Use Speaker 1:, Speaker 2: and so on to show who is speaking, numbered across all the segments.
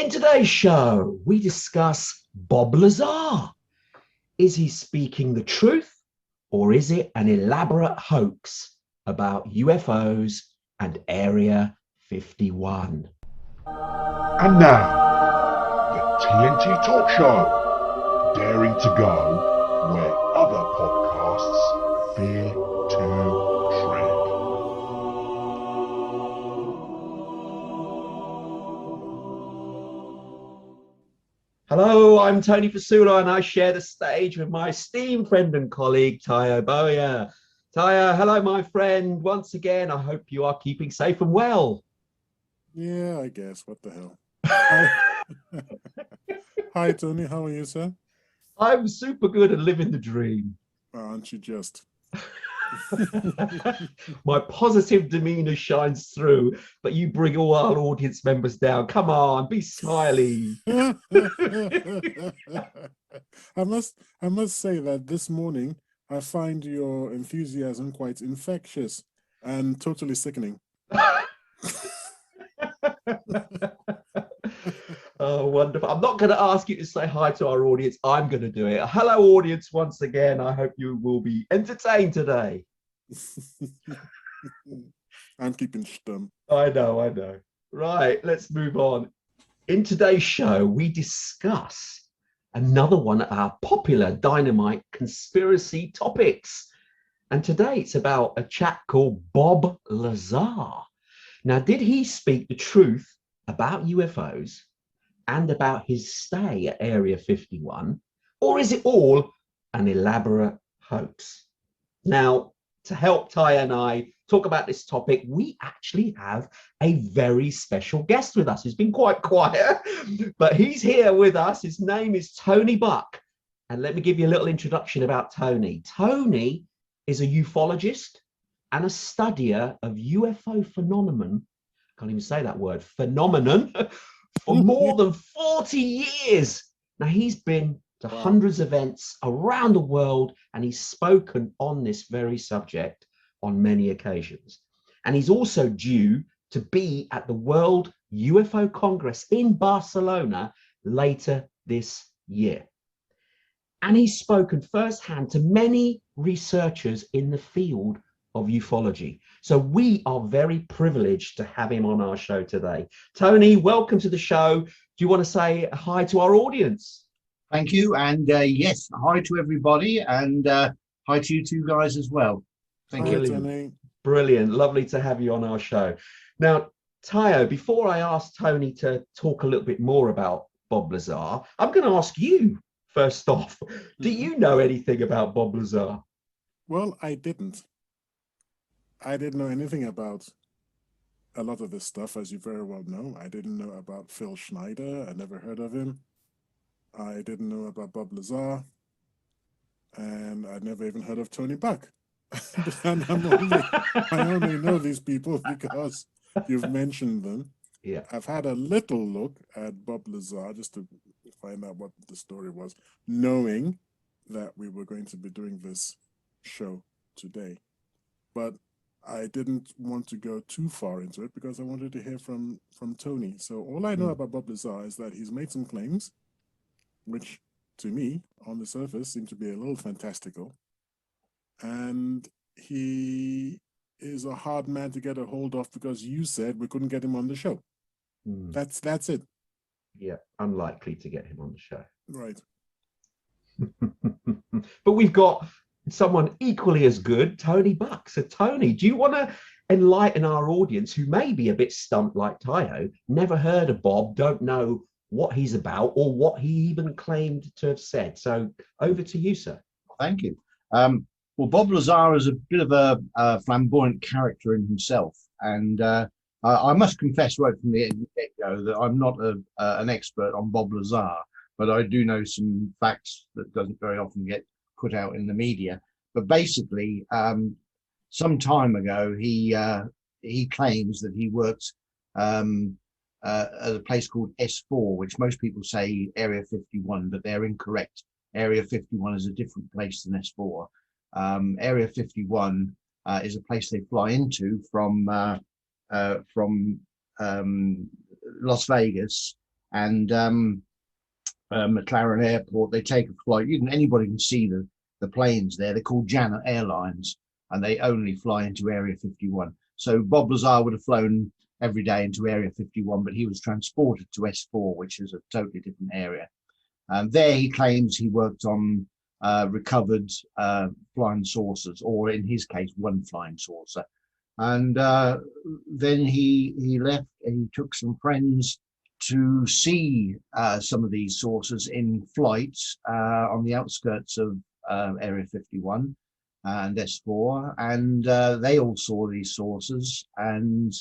Speaker 1: In today's show, we discuss Bob Lazar. Is he speaking the truth, or is it an elaborate hoax about UFOs and Area 51?
Speaker 2: And now, the TNT Talk Show, daring to go where other podcasts fear to tread.
Speaker 1: Hello, I'm Tony Fasula, and I share the stage with my esteemed friend and colleague, Tayo Boya. Tayo, hello, my friend. Once again, I hope you are keeping safe and well.
Speaker 3: Yeah, I guess. What the hell? Hi, Hi, Tony. How are you, sir?
Speaker 1: I'm super good at living the dream.
Speaker 3: Aren't you just?
Speaker 1: My positive demeanor shines through, but you bring all our audience members down. Come on, be smiley.
Speaker 3: I must say that this morning I find your enthusiasm quite infectious and totally sickening.
Speaker 1: Oh, wonderful. I'm not going to ask you to say hi to our audience. I'm going to do it. Hello, audience, once again. I hope you will be entertained today.
Speaker 3: I'm keeping stum.
Speaker 1: I know. Right, let's move on. In today's show, we discuss another one of our popular Dynamite conspiracy topics. And today it's about a chap called Bob Lazar. Now, did he speak the truth about UFOs and about his stay at Area 51, or is it all an elaborate hoax? Now, to help Ty and I talk about this topic, we actually have a very special guest with us. He's been quite quiet, but he's here with us. His name is Tony Buck. And let me give you a little introduction about Tony. Tony is a ufologist and a studier of UFO phenomenon. Can't even say that word, phenomenon, for more than 40 years. Now, he's been to hundreds of events around the world, and he's spoken on this very subject on many occasions. And he's also due to be at the World UFO Congress in Barcelona later this year. And he's spoken firsthand to many researchers in the field of ufology. So we are very privileged to have him on our show today. Tony, welcome to the show. Do you want to say hi to our audience?
Speaker 4: Thank you. And yes, hi to everybody, and hi to you two guys as well. Thank you.
Speaker 3: Tony.
Speaker 1: Brilliant. Lovely to have you on our show. Now, Tayo, before I ask Tony to talk a little bit more about Bob Lazar, I'm going to ask you first off, do you know anything about Bob Lazar?
Speaker 3: Well, I didn't. I didn't know anything about a lot of this stuff, as you very well know. I didn't know about Phil Schneider. I never heard of him. I didn't know about Bob Lazar. And I never even heard of Tony Buck. And I only know these people because you've mentioned them.
Speaker 1: Yeah.
Speaker 3: I've had a little look at Bob Lazar just to find out what the story was, knowing that we were going to be doing this show today. But I didn't want to go too far into it because I wanted to hear from Tony. So all I know about Bob Lazar is that he's made some claims, which to me, on the surface, seem to be a little fantastical. And he is a hard man to get a hold of because you said we couldn't get him on the show. That's it.
Speaker 1: Yeah, unlikely to get him on the show.
Speaker 3: Right.
Speaker 1: But we've got someone equally as good, Tony Buck. So Tony, do you want to enlighten our audience who may be a bit stumped like Tayo, never heard of Bob, don't know what he's about or what he even claimed to have said? So over to you, sir.
Speaker 4: Thank you. Well, Bob Lazar is a bit of a flamboyant character in himself. And I must confess right from the get-go that I'm not an expert on Bob Lazar, but I do know some facts that doesn't very often get put out in the media. But basically, some time ago, he claims that he worked at a place called S4, which most people say Area 51, but they're incorrect. Area 51 is a different place than S4. Area 51 is a place they fly into from Las Vegas, and McLaren Airport. They take a flight. Anybody can see the planes there. They're called Janet Airlines, and they only fly into Area 51. So Bob Lazar would have flown every day into Area 51, but he was transported to S4, which is a totally different area. And there he claims he worked on recovered flying saucers, or in his case, one flying saucer. And then he left, and he took some friends to see some of these saucers in flight on the outskirts of Area 51 and S4, and they all saw these saucers. And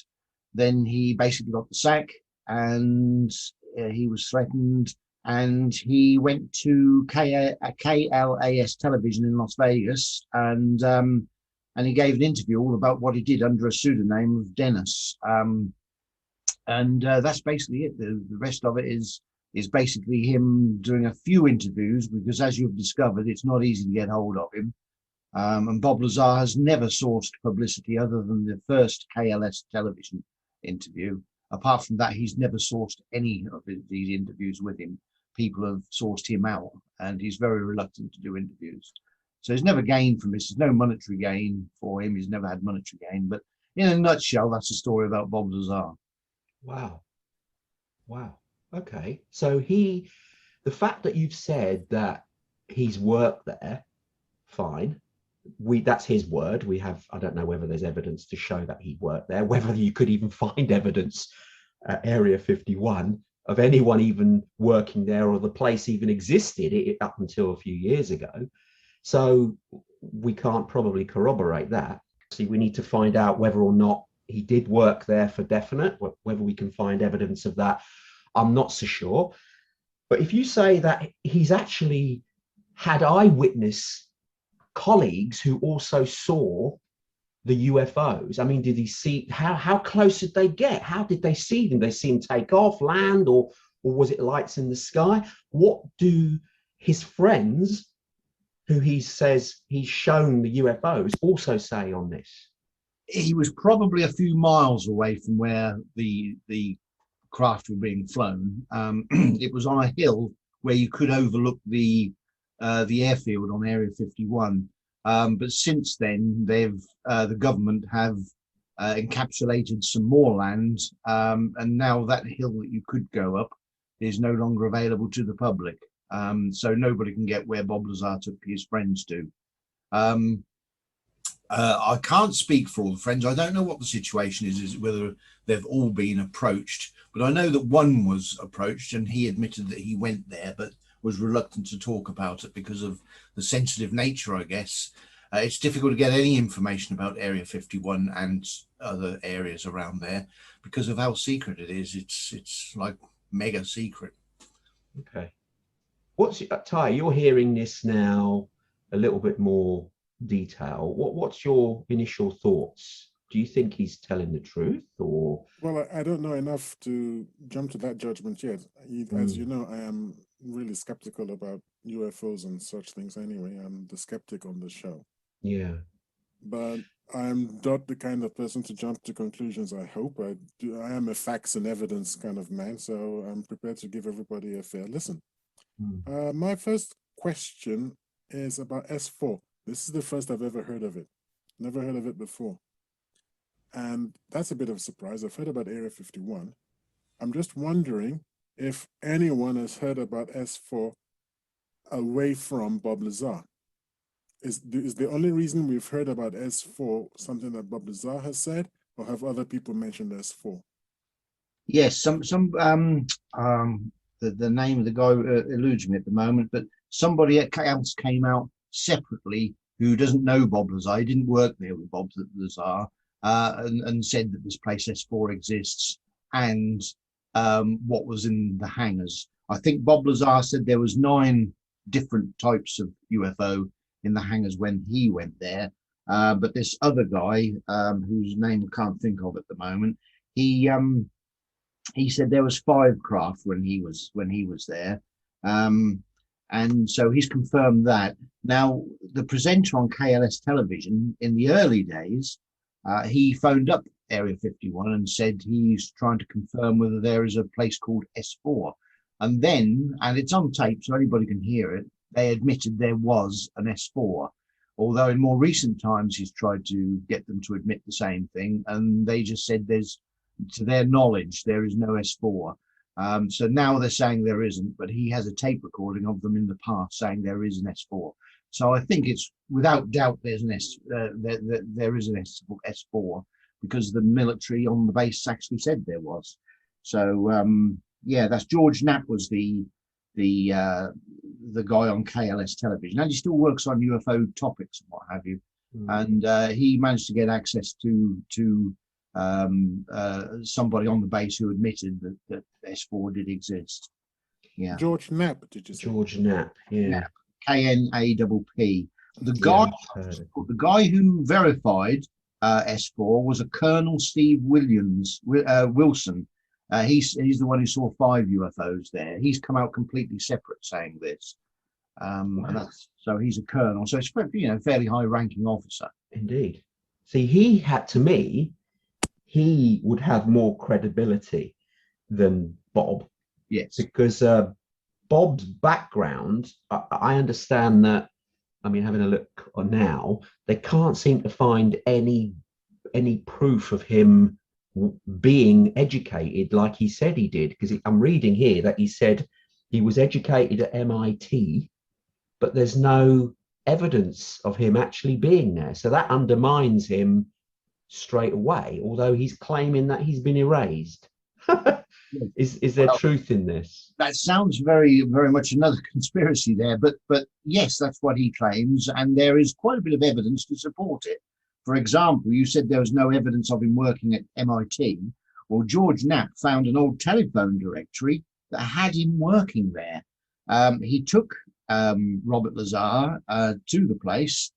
Speaker 4: then he basically got the sack, and he was threatened, and he went to KLAS television in Las Vegas, and he gave an interview all about what he did under a pseudonym of Dennis. And that's basically it. The rest of it is basically him doing a few interviews, because as you've discovered, it's not easy to get hold of him. And Bob Lazar has never sourced publicity other than the first KLS television interview. Apart from that, he's never sourced any of these interviews with him. People have sourced him out, and he's very reluctant to do interviews. So he's never gained from this. There's no monetary gain for him. He's never had monetary gain. But in a nutshell, that's the story about Bob Lazar.
Speaker 1: Wow. Wow. Okay. So the fact that you've said that he's worked there, fine. That's his word. I don't know whether there's evidence to show that he worked there, whether you could even find evidence at Area 51 of anyone even working there, or the place even existed up until a few years ago. So we can't probably corroborate that. See, we need to find out whether or not he did work there for definite. Whether we can find evidence of that, I'm not so sure. But if you say that he's actually had eyewitness colleagues who also saw the UFOs, I mean, did he see, how close did they get? How did they see them? Did they see him take off, land, or was it lights in the sky? What do his friends, who he says he's shown the UFOs, also say on this?
Speaker 4: He was probably a few miles away from where the craft were being flown. It was on a hill where you could overlook the airfield on Area 51. But since then, the government have encapsulated some more land, and now that hill that you could go up is no longer available to the public. So nobody can get where Bob Lazar took his friends to. I can't speak for all the friends. I don't know what the situation is whether they've all been approached, but I know that one was approached, and he admitted that he went there, but was reluctant to talk about it because of the sensitive nature, I guess. It's difficult to get any information about Area 51 and other areas around there because of how secret it is. It's like mega secret.
Speaker 1: Okay. Ty, you're hearing this now a little bit more detail. What's your initial thoughts? Do you think he's telling the truth, or?
Speaker 3: Well, I don't know enough to jump to that judgment yet. As you know, I am really skeptical about UFOs and such things anyway. I'm the skeptic on the show.
Speaker 1: Yeah.
Speaker 3: But I'm not the kind of person to jump to conclusions, I hope. I am a facts and evidence kind of man, so I'm prepared to give everybody a fair listen. My first question is about S4. This is the first I've ever heard of it. Never heard of it before. And that's a bit of a surprise. I've heard about Area 51. I'm just wondering if anyone has heard about S4 away from Bob Lazar. Is the only reason we've heard about S4 something that Bob Lazar has said, or have other people mentioned S4?
Speaker 4: Yes, the name of the guy eludes me at the moment, but somebody else came out separately who doesn't know Bob Lazar. He didn't work there with Bob Lazar, and said that this place S4 exists, and what was in the hangars. I think Bob Lazar said there was 9 different types of UFO in the hangars when he went there, but this other guy, whose name I can't think of at the moment, he said there was 5 craft when he was there, and so he's confirmed that. Now, the presenter on KLS television in the early days, he phoned up Area 51 and said he's trying to confirm whether there is a place called S4. And then, and it's on tape, so anybody can hear it, they admitted there was an S4. Although in more recent times, he's tried to get them to admit the same thing. And they just said to their knowledge, there is no S4. So now they're saying there isn't, but he has a tape recording of them in the past saying there is an S4. So I think it's without doubt there is an S4 because the military on the base actually said there was. So yeah, that's George Knapp was the guy on KLS television, and he still works on UFO topics and what have you. And he managed to get access to somebody on the base who admitted that S4 did exist. Yeah,
Speaker 3: George Knapp, did you say?
Speaker 1: George Knapp, yeah.
Speaker 4: KNAPP. The guy who verified S4 was a Colonel Steve Wilson. He's the one who saw 5 UFOs there. He's come out completely separate saying this.
Speaker 1: Wow.
Speaker 4: And so he's a colonel. So it's fairly high-ranking officer.
Speaker 1: Indeed. See, he would have more credibility than Bob.
Speaker 4: Yes.
Speaker 1: Because Bob's background, I understand that, I mean, having a look on now, they can't seem to find any proof of him being educated like he said he did. Because I'm reading here that he said he was educated at MIT, but there's no evidence of him actually being there. So that undermines him straight away, although he's claiming that he's been erased. Is there truth in this?
Speaker 4: That sounds very, very much another conspiracy there, but yes, that's what he claims, and there is quite a bit of evidence to support it. For example, you said there was no evidence of him working at MIT. Well, George Knapp found an old telephone directory that had him working there. He took Robert Lazar to the place.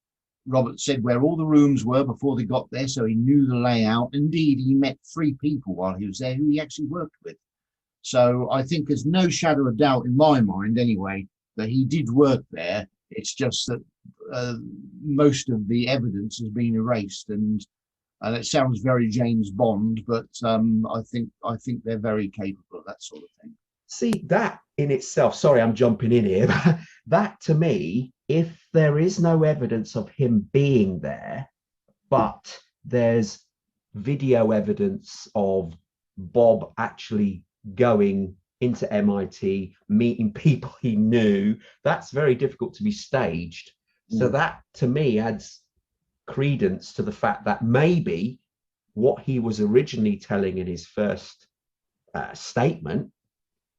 Speaker 4: Robert said where all the rooms were before they got there, so he knew the layout. Indeed, he met 3 people while he was there who he actually worked with. So I think there's no shadow of doubt in my mind, anyway, that he did work there. It's just that most of the evidence has been erased, and it sounds very James Bond, but I think they're very capable of that sort of thing.
Speaker 1: See, that in itself, sorry, I'm jumping in here, but that to me, if there is no evidence of him being there, but there's video evidence of Bob actually going into MIT, meeting people he knew, that's very difficult to be staged. So that to me adds credence to the fact that maybe what he was originally telling in his first statement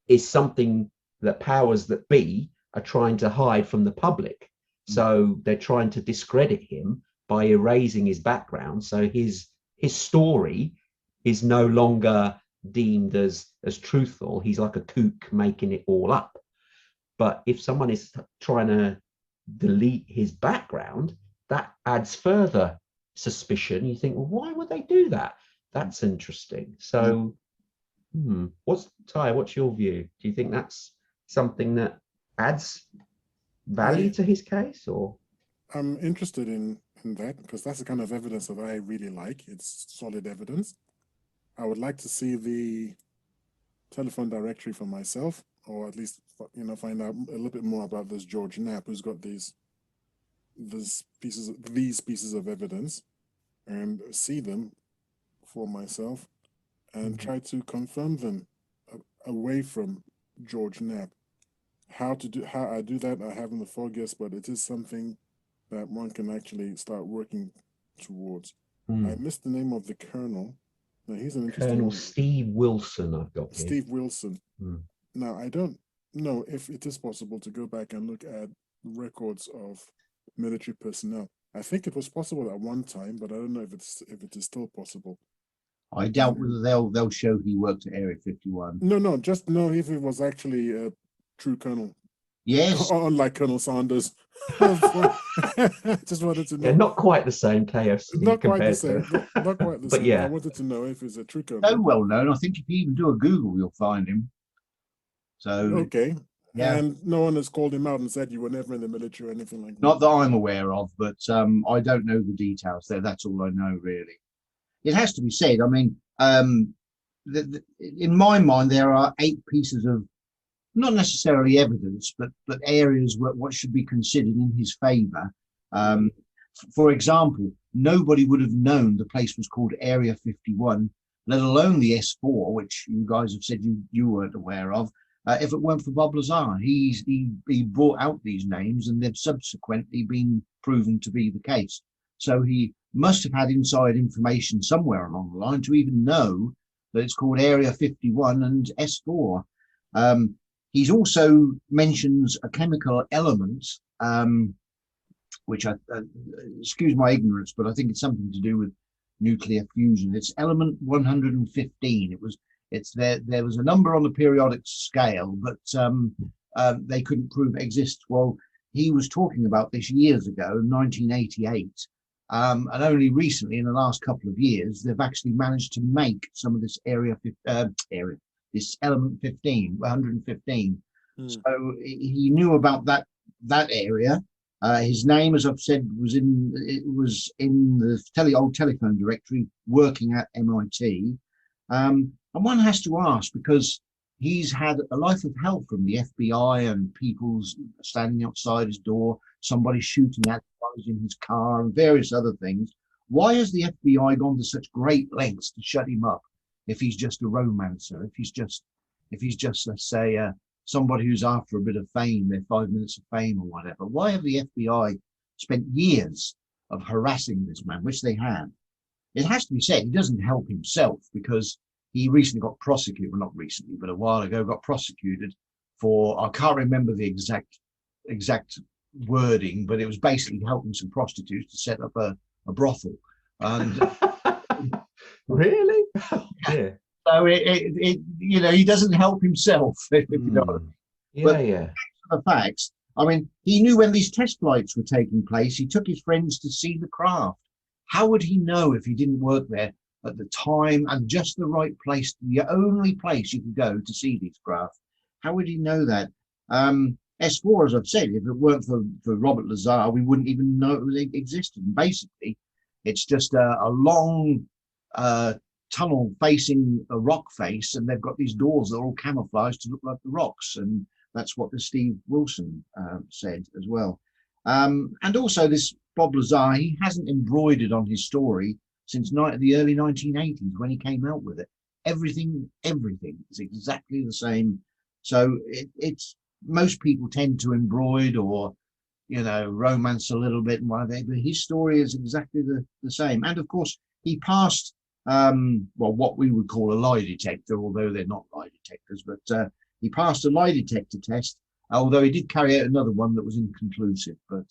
Speaker 1: is something that powers that be are trying to hide from the public. So they're trying to discredit him by erasing his background. So his story is no longer deemed as truthful. He's like a kook making it all up. But if someone is trying to delete his background, that adds further suspicion. You think, well, why would they do that? That's interesting. So what's your view? Do you think that's something that adds value to his case? Or
Speaker 3: I'm interested in that because that's the kind of evidence that I really like. It's solid evidence. I would like to see the telephone directory for myself, or at least find out a little bit more about this George Knapp who's got these pieces of evidence, and see them for myself and try to confirm them away from George Knapp. How I do that, I haven't the full guess, but it is something that one can actually start working towards. I missed the name of the colonel. Now he's an interesting
Speaker 1: Colonel Steve Wilson. I've got here.
Speaker 3: Steve Wilson. Now I don't know if it is possible to go back and look at records of military personnel. I think it was possible at one time, but I don't know if it is still possible.
Speaker 4: I doubt whether they'll show he worked at Area 51.
Speaker 3: No, just know if it was actually a true colonel.
Speaker 4: Yes.
Speaker 3: Unlike Colonel Sanders. Just wanted to know.
Speaker 1: Yeah, not quite the same KFC.
Speaker 3: Not quite the same. Not quite the
Speaker 1: but
Speaker 3: same.
Speaker 1: yeah.
Speaker 3: I wanted to know if it's a true colonel.
Speaker 4: So well known. I think if you even do a Google, you'll find him. So
Speaker 3: okay.
Speaker 4: Yeah.
Speaker 3: And no one has called him out and said you were never in the military or anything like that.
Speaker 4: Not that I'm aware of, but I don't know the details there. That's all I know, really. It has to be said. I mean, in my mind, there are 8 pieces of not necessarily evidence, but areas what should be considered in his favor. For example, nobody would have known the place was called Area 51, let alone the S4, which you guys have said you weren't aware of, if it weren't for Bob Lazar. He brought out these names, and they've subsequently been proven to be the case. So he must have had inside information somewhere along the line to even know that it's called Area 51 and S4. He's also mentions a chemical element, which excuse my ignorance, but I think it's something to do with nuclear fusion. It's element 115. There was a number on the periodic scale, but they couldn't prove it exists. Well, he was talking about this years ago, 1988, and only recently, in the last couple of years, they've actually managed to make some of this this element 115. So he knew about that area. His name, as I've said, was in the old telephone directory, working at MIT. And one has to ask, because he's had a life of hell from the FBI and people standing outside his door, somebody shooting at him in his car, and various other things. Why has the FBI gone to such great lengths to shut him up if he's just a romancer, if he's just, let's say, somebody who's after a bit of fame, their 5 minutes of fame or whatever? Why have the FBI spent years of harassing this man, which they have? It has to be said, he doesn't help himself, because he recently got prosecuted, well, not recently, but a while ago, got prosecuted for, I can't remember the exact wording, but it was basically helping some prostitutes to set up a brothel. And
Speaker 1: really? Yeah.
Speaker 4: So he doesn't help himself, if you know what I mean.
Speaker 1: Yeah,
Speaker 4: but
Speaker 1: yeah.
Speaker 4: The facts. I mean, he knew when these test flights were taking place. He took his friends to see the craft. How would he know if he didn't work there at the time and just the right place, the only place you could go to see these craft? How would he know that? S4, as I've said, if it weren't for Robert Lazar, we wouldn't even know it existed. And basically, it's just a long tunnel facing a rock face, and they've got these doors that are all camouflaged to look like the rocks, and that's what the Steve Wilson said as well. And also this Bob Lazar, he hasn't embroidered on his story since the early 1980s when he came out with it. Everything is exactly the same. So it's most people tend to embroid or romance a little bit and whatever, but his story is exactly the same. And of course, he passed what we would call a lie detector, although they're not lie detectors, but he passed a lie detector test, although he did carry out another one that was inconclusive. But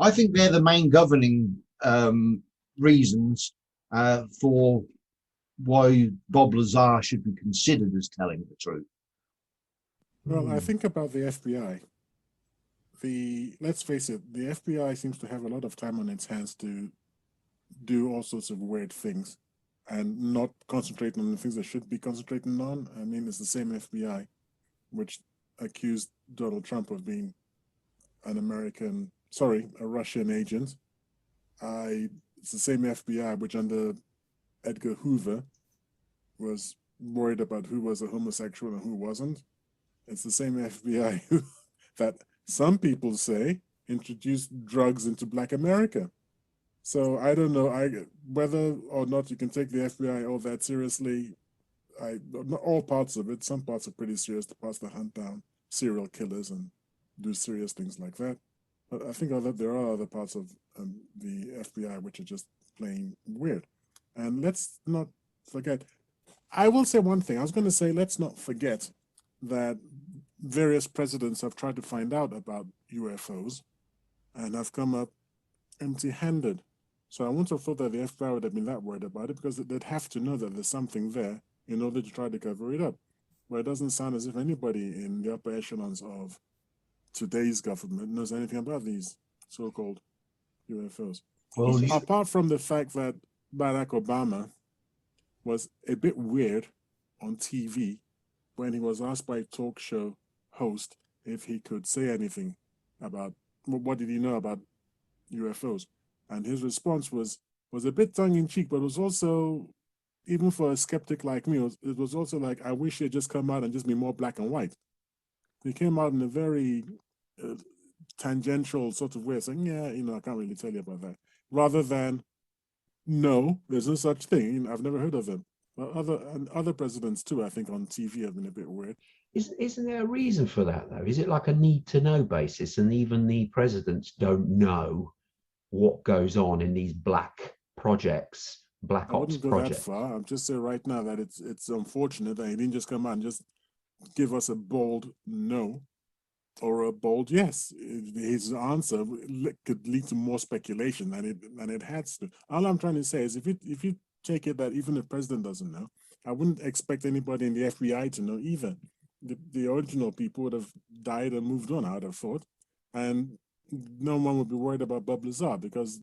Speaker 4: I think they're the main governing reasons for why Bob Lazar should be considered as telling the truth.
Speaker 3: Well, I think about the FBI. Let's face it, the FBI seems to have a lot of time on its hands to do all sorts of weird things and not concentrating on the things they should be concentrating on. I mean, it's the same FBI which accused Donald Trump of being a Russian agent. It's the same FBI which under Edgar Hoover was worried about who was a homosexual and who wasn't. It's the same FBI that some people say introduced drugs into Black America. So I don't know whether or not you can take the FBI all that seriously. Not all parts of it. Some parts are pretty serious, the parts that hunt down serial killers and do serious things like that. But I think that there are other parts of the FBI which are just plain weird. And let's not forget, I will say one thing. I was going to say, let's not forget that various presidents have tried to find out about UFOs and have come up empty-handed. So I wouldn't have thought that the FBI would have been that worried about it, because they'd have to know that there's something there in order to try to cover it up. But it doesn't sound as if anybody in the upper echelons of today's government knows anything about these so-called UFOs. Well, apart from the fact that Barack Obama was a bit weird on TV when he was asked by a talk show host if he could say anything about what did he know about UFOs. And his response was a bit tongue-in-cheek, but it was also, even for a skeptic like me, it was also like, I wish he had just come out and just be more black and white. he came out in a very tangential sort of way, saying, yeah, I can't really tell you about that. Rather than, no, there's no such thing. I've never heard of him. Other presidents too, I think, on TV have been a bit weird.
Speaker 1: Isn't there a reason for that, though? Is it like a need to know basis, and even the presidents don't know what goes on in these black projects, black
Speaker 3: I
Speaker 1: ops
Speaker 3: wouldn't go
Speaker 1: projects?
Speaker 3: that far. I'm just saying right now that it's unfortunate that he didn't just come out and just give us a bold no or a bold yes. His answer could lead to more speculation than it has to. All I'm trying to say is if you take it that even the president doesn't know, I wouldn't expect anybody in the FBI to know either. The original people would have died and moved on, I would have thought, and no one would be worried about Bob Lazar because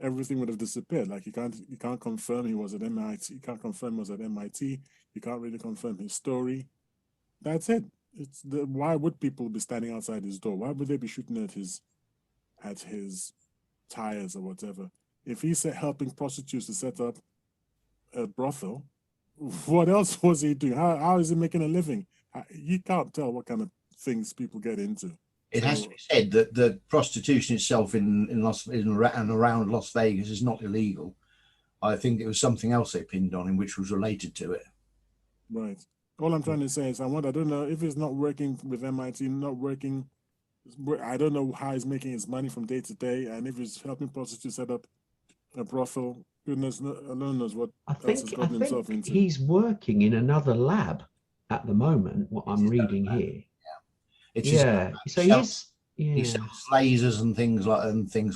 Speaker 3: everything would have disappeared. Like you can't confirm he was at MIT. You can't confirm he was at MIT. You can't really confirm his story. That's it. Why would people be standing outside his door? Why would they be shooting at his tires or whatever? If he's helping prostitutes to set up a brothel, what else was he doing? How is he making a living? You can't tell what kind of things people get into.
Speaker 4: It has to be said that the prostitution itself in and around Las Vegas is not illegal. I think it was something else they pinned on him, which was related to it.
Speaker 3: Right. All I'm trying to say is I don't know if he's not working with MIT, not working. I don't know how he's making his money from day to day, and if he's helping prostitutes set up a brothel, goodness alone knows what else he's gotten himself into.
Speaker 1: He's working in another lab at the moment. What I'm reading here. So he
Speaker 4: sells lasers and things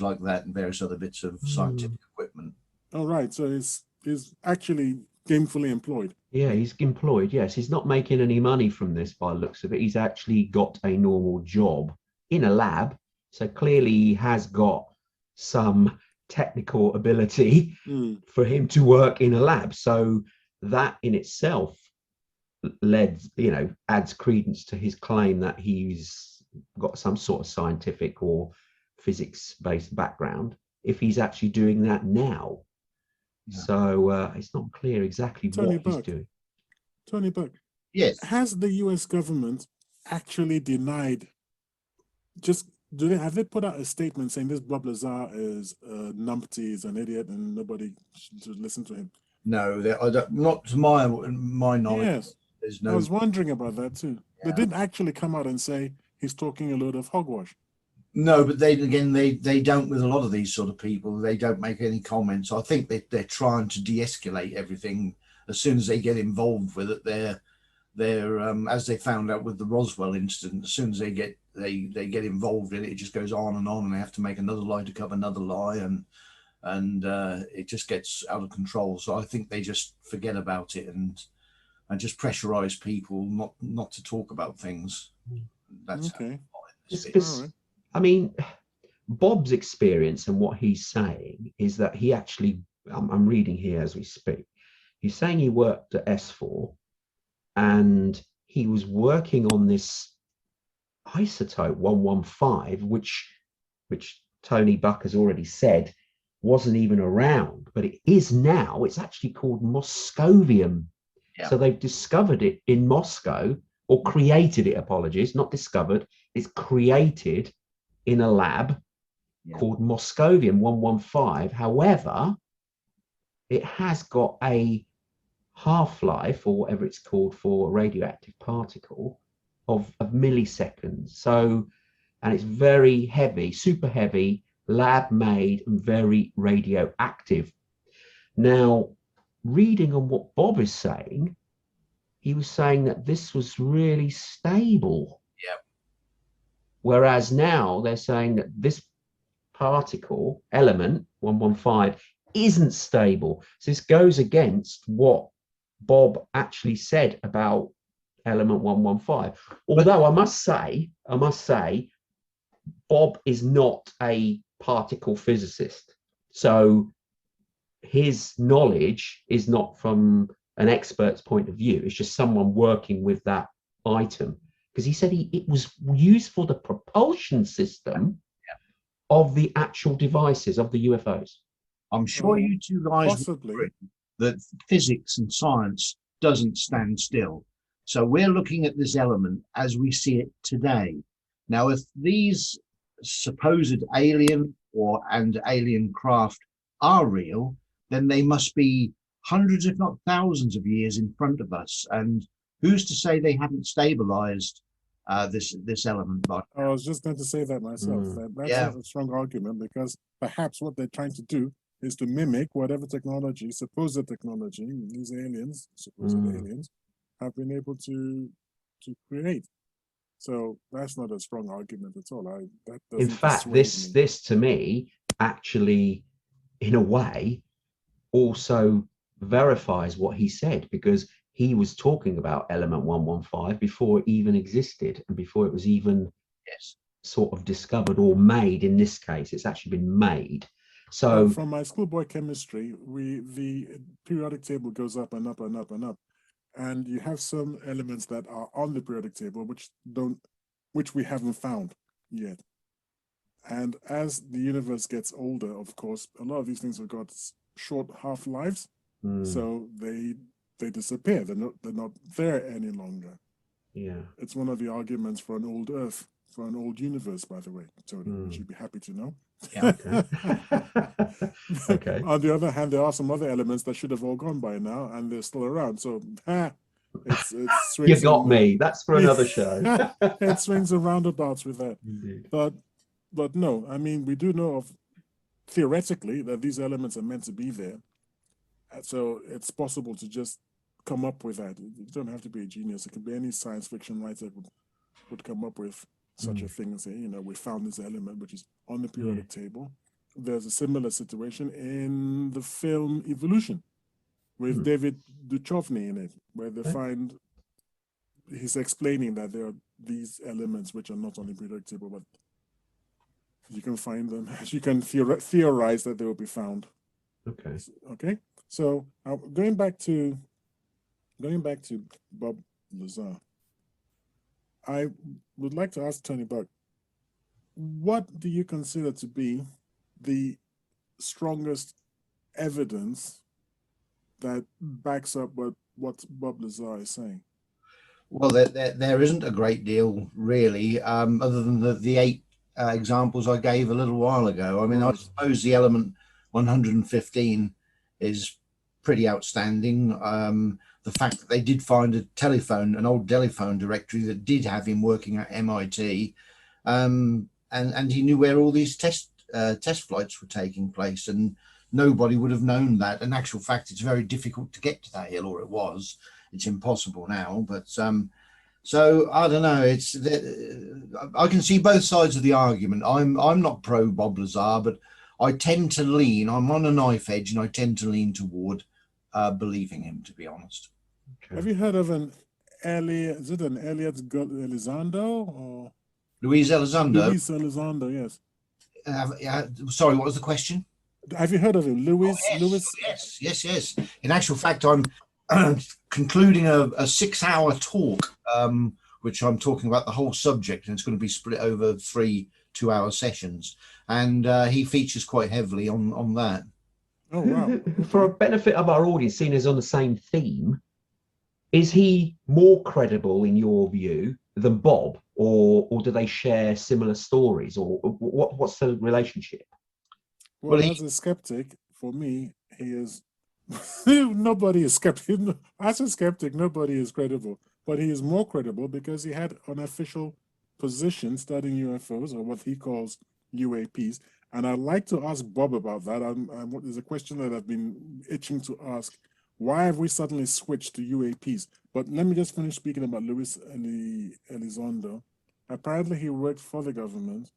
Speaker 4: like that, and various other bits of scientific equipment.
Speaker 3: Oh, right. So he's actually gainfully employed.
Speaker 1: Yeah, he's employed. Yes, he's not making any money from this by the looks of it. He's actually got a normal job in a lab. So clearly he has got some technical ability for him to work in a lab. So that in itself adds credence to his claim that he's got some sort of scientific or physics-based background if he's actually doing that now. So it's not clear exactly what he's doing.
Speaker 3: Tony Buck.
Speaker 4: Yes.
Speaker 3: Has the US government actually denied, have they put out a statement saying this Bob Lazar is numpty, is an idiot, and nobody should listen to him?
Speaker 4: No, not to my knowledge.
Speaker 3: Yes.
Speaker 4: There's no.
Speaker 3: I was wondering about that too. Yeah. They didn't actually come out and say he's talking a load of hogwash.
Speaker 4: No, but they don't with a lot of these sort of people. They don't make any comments. I think they're trying to de-escalate everything. As soon as they get involved with it, they're as they found out with the Roswell incident. As soon as they get involved in it, it just goes on, and they have to make another lie to cover another lie, and it just gets out of control. So I think they just forget about it and just pressurize people not to talk about things. That's
Speaker 3: okay.
Speaker 1: I mean, Bob's experience and what he's saying is that he actually, I'm reading here as we speak, he's saying he worked at S4 and he was working on this isotope 115, which Tony Buck has already said wasn't even around, but it is now. It's actually called Moscovium. Yeah. So they've discovered it in Moscow, or created it, apologies, not discovered, it's created in a lab called Moscovium 115. However, it has got a half-life, or whatever it's called for a radioactive particle, of milliseconds. So, and it's very heavy, super heavy, lab-made, and very radioactive. Now, reading on what Bob is saying, he was saying that this was really stable.
Speaker 4: Yeah.
Speaker 1: Whereas now they're saying that this particle, element 115, isn't stable. So this goes against what Bob actually said about element 115. Although I must say, Bob is not a particle physicist. So his knowledge is not from an expert's point of view. It's just someone working with that item. Because he said it was used for the propulsion system of the actual devices of the UFOs.
Speaker 4: I'm sure you two guys
Speaker 3: possibly
Speaker 4: agree that physics and science doesn't stand still. So we're looking at this element as we see it today. Now, if these supposed alien and alien craft are real, then they must be hundreds, if not thousands of years in front of us. And who's to say they haven't stabilized this element? But
Speaker 3: I was just going to say that myself. That's a strong argument, because perhaps what they're trying to do is to mimic whatever technology, supposed technology, these aliens, supposed aliens, have been able to create. So that's not a strong argument at all. That doesn't
Speaker 1: In fact,
Speaker 3: persuade me.
Speaker 1: this to me actually, in a way, also verifies what he said, because he was talking about element 115 before it even existed and before it was even sort of discovered or made. In this case, it's actually been made. So
Speaker 3: from my schoolboy chemistry, the periodic table goes up and up and up and up, and you have some elements that are on the periodic table which we haven't found yet. And as the universe gets older, of course, a lot of these things have got short half-lives, so they disappear. They're not there any longer.
Speaker 1: Yeah,
Speaker 3: it's one of the arguments for an old Earth, for an old universe, by the way, Tony, which you'd be happy to know.
Speaker 4: Yeah.
Speaker 1: Okay.
Speaker 3: On the other hand, there are some other elements that should have all gone by now, and they're still around. So it's
Speaker 1: You got me. That's for another show.
Speaker 3: It swings and roundabouts with that.
Speaker 1: Indeed.
Speaker 3: But no, I mean, we do know of, theoretically, that these elements are meant to be there. So it's possible to just come up with that. You don't have to be a genius. It could be any science fiction writer would come up with such a thing and say, we found this element which is on the periodic table. There's a similar situation in the film Evolution with David Duchovny in it, where they find, he's explaining that there are these elements which are not on the periodic table, but you can find them. You can theorize that they will be found.
Speaker 1: Okay.
Speaker 3: Okay. So going back to Bob Lazar, I would like to ask Tony Buck, what do you consider to be the strongest evidence that backs up what Bob Lazar is saying?
Speaker 4: Well, there isn't a great deal really, other than the 8 examples I gave a little while ago. I mean, I suppose the element 115 is pretty outstanding. The fact that they did find an old telephone directory that did have him working at MIT, and he knew where all these test flights were taking place, and nobody would have known that. In actual fact, it's very difficult to get to that hill, or it was. It's impossible now, but so I don't know. I can see both sides of the argument. I'm not pro Bob Lazar, but I tend to lean. I'm on a knife edge, and I tend to lean toward believing him, to be honest.
Speaker 1: Okay.
Speaker 3: Have you heard of an Elliot Elizondo or
Speaker 4: Luis Elizondo?
Speaker 3: Luis Elizondo, yes.
Speaker 4: Sorry, what was the question?
Speaker 3: Have you heard of him, Luis?
Speaker 4: Yes. In actual fact, I'm concluding a 6-hour talk, which I'm talking about the whole subject, and it's going to be split over 3 2-hour sessions, and he features quite heavily on that.
Speaker 3: Oh wow!
Speaker 1: For a benefit of our audience, seeing as on the same theme, is he more credible in your view than Bob, or do they share similar stories, or what's the relationship?
Speaker 3: Well, as a skeptic, for me, he is. Nobody is skeptic. As a skeptic, nobody is credible, but he is more credible because he had an official position studying UFOs, or what he calls UAPs. And I'd like to ask Bob about that. There's a question that I've been itching to ask. Why have we suddenly switched to UAPs? But let me just finish speaking about Luis Elizondo. Apparently, he worked for the government,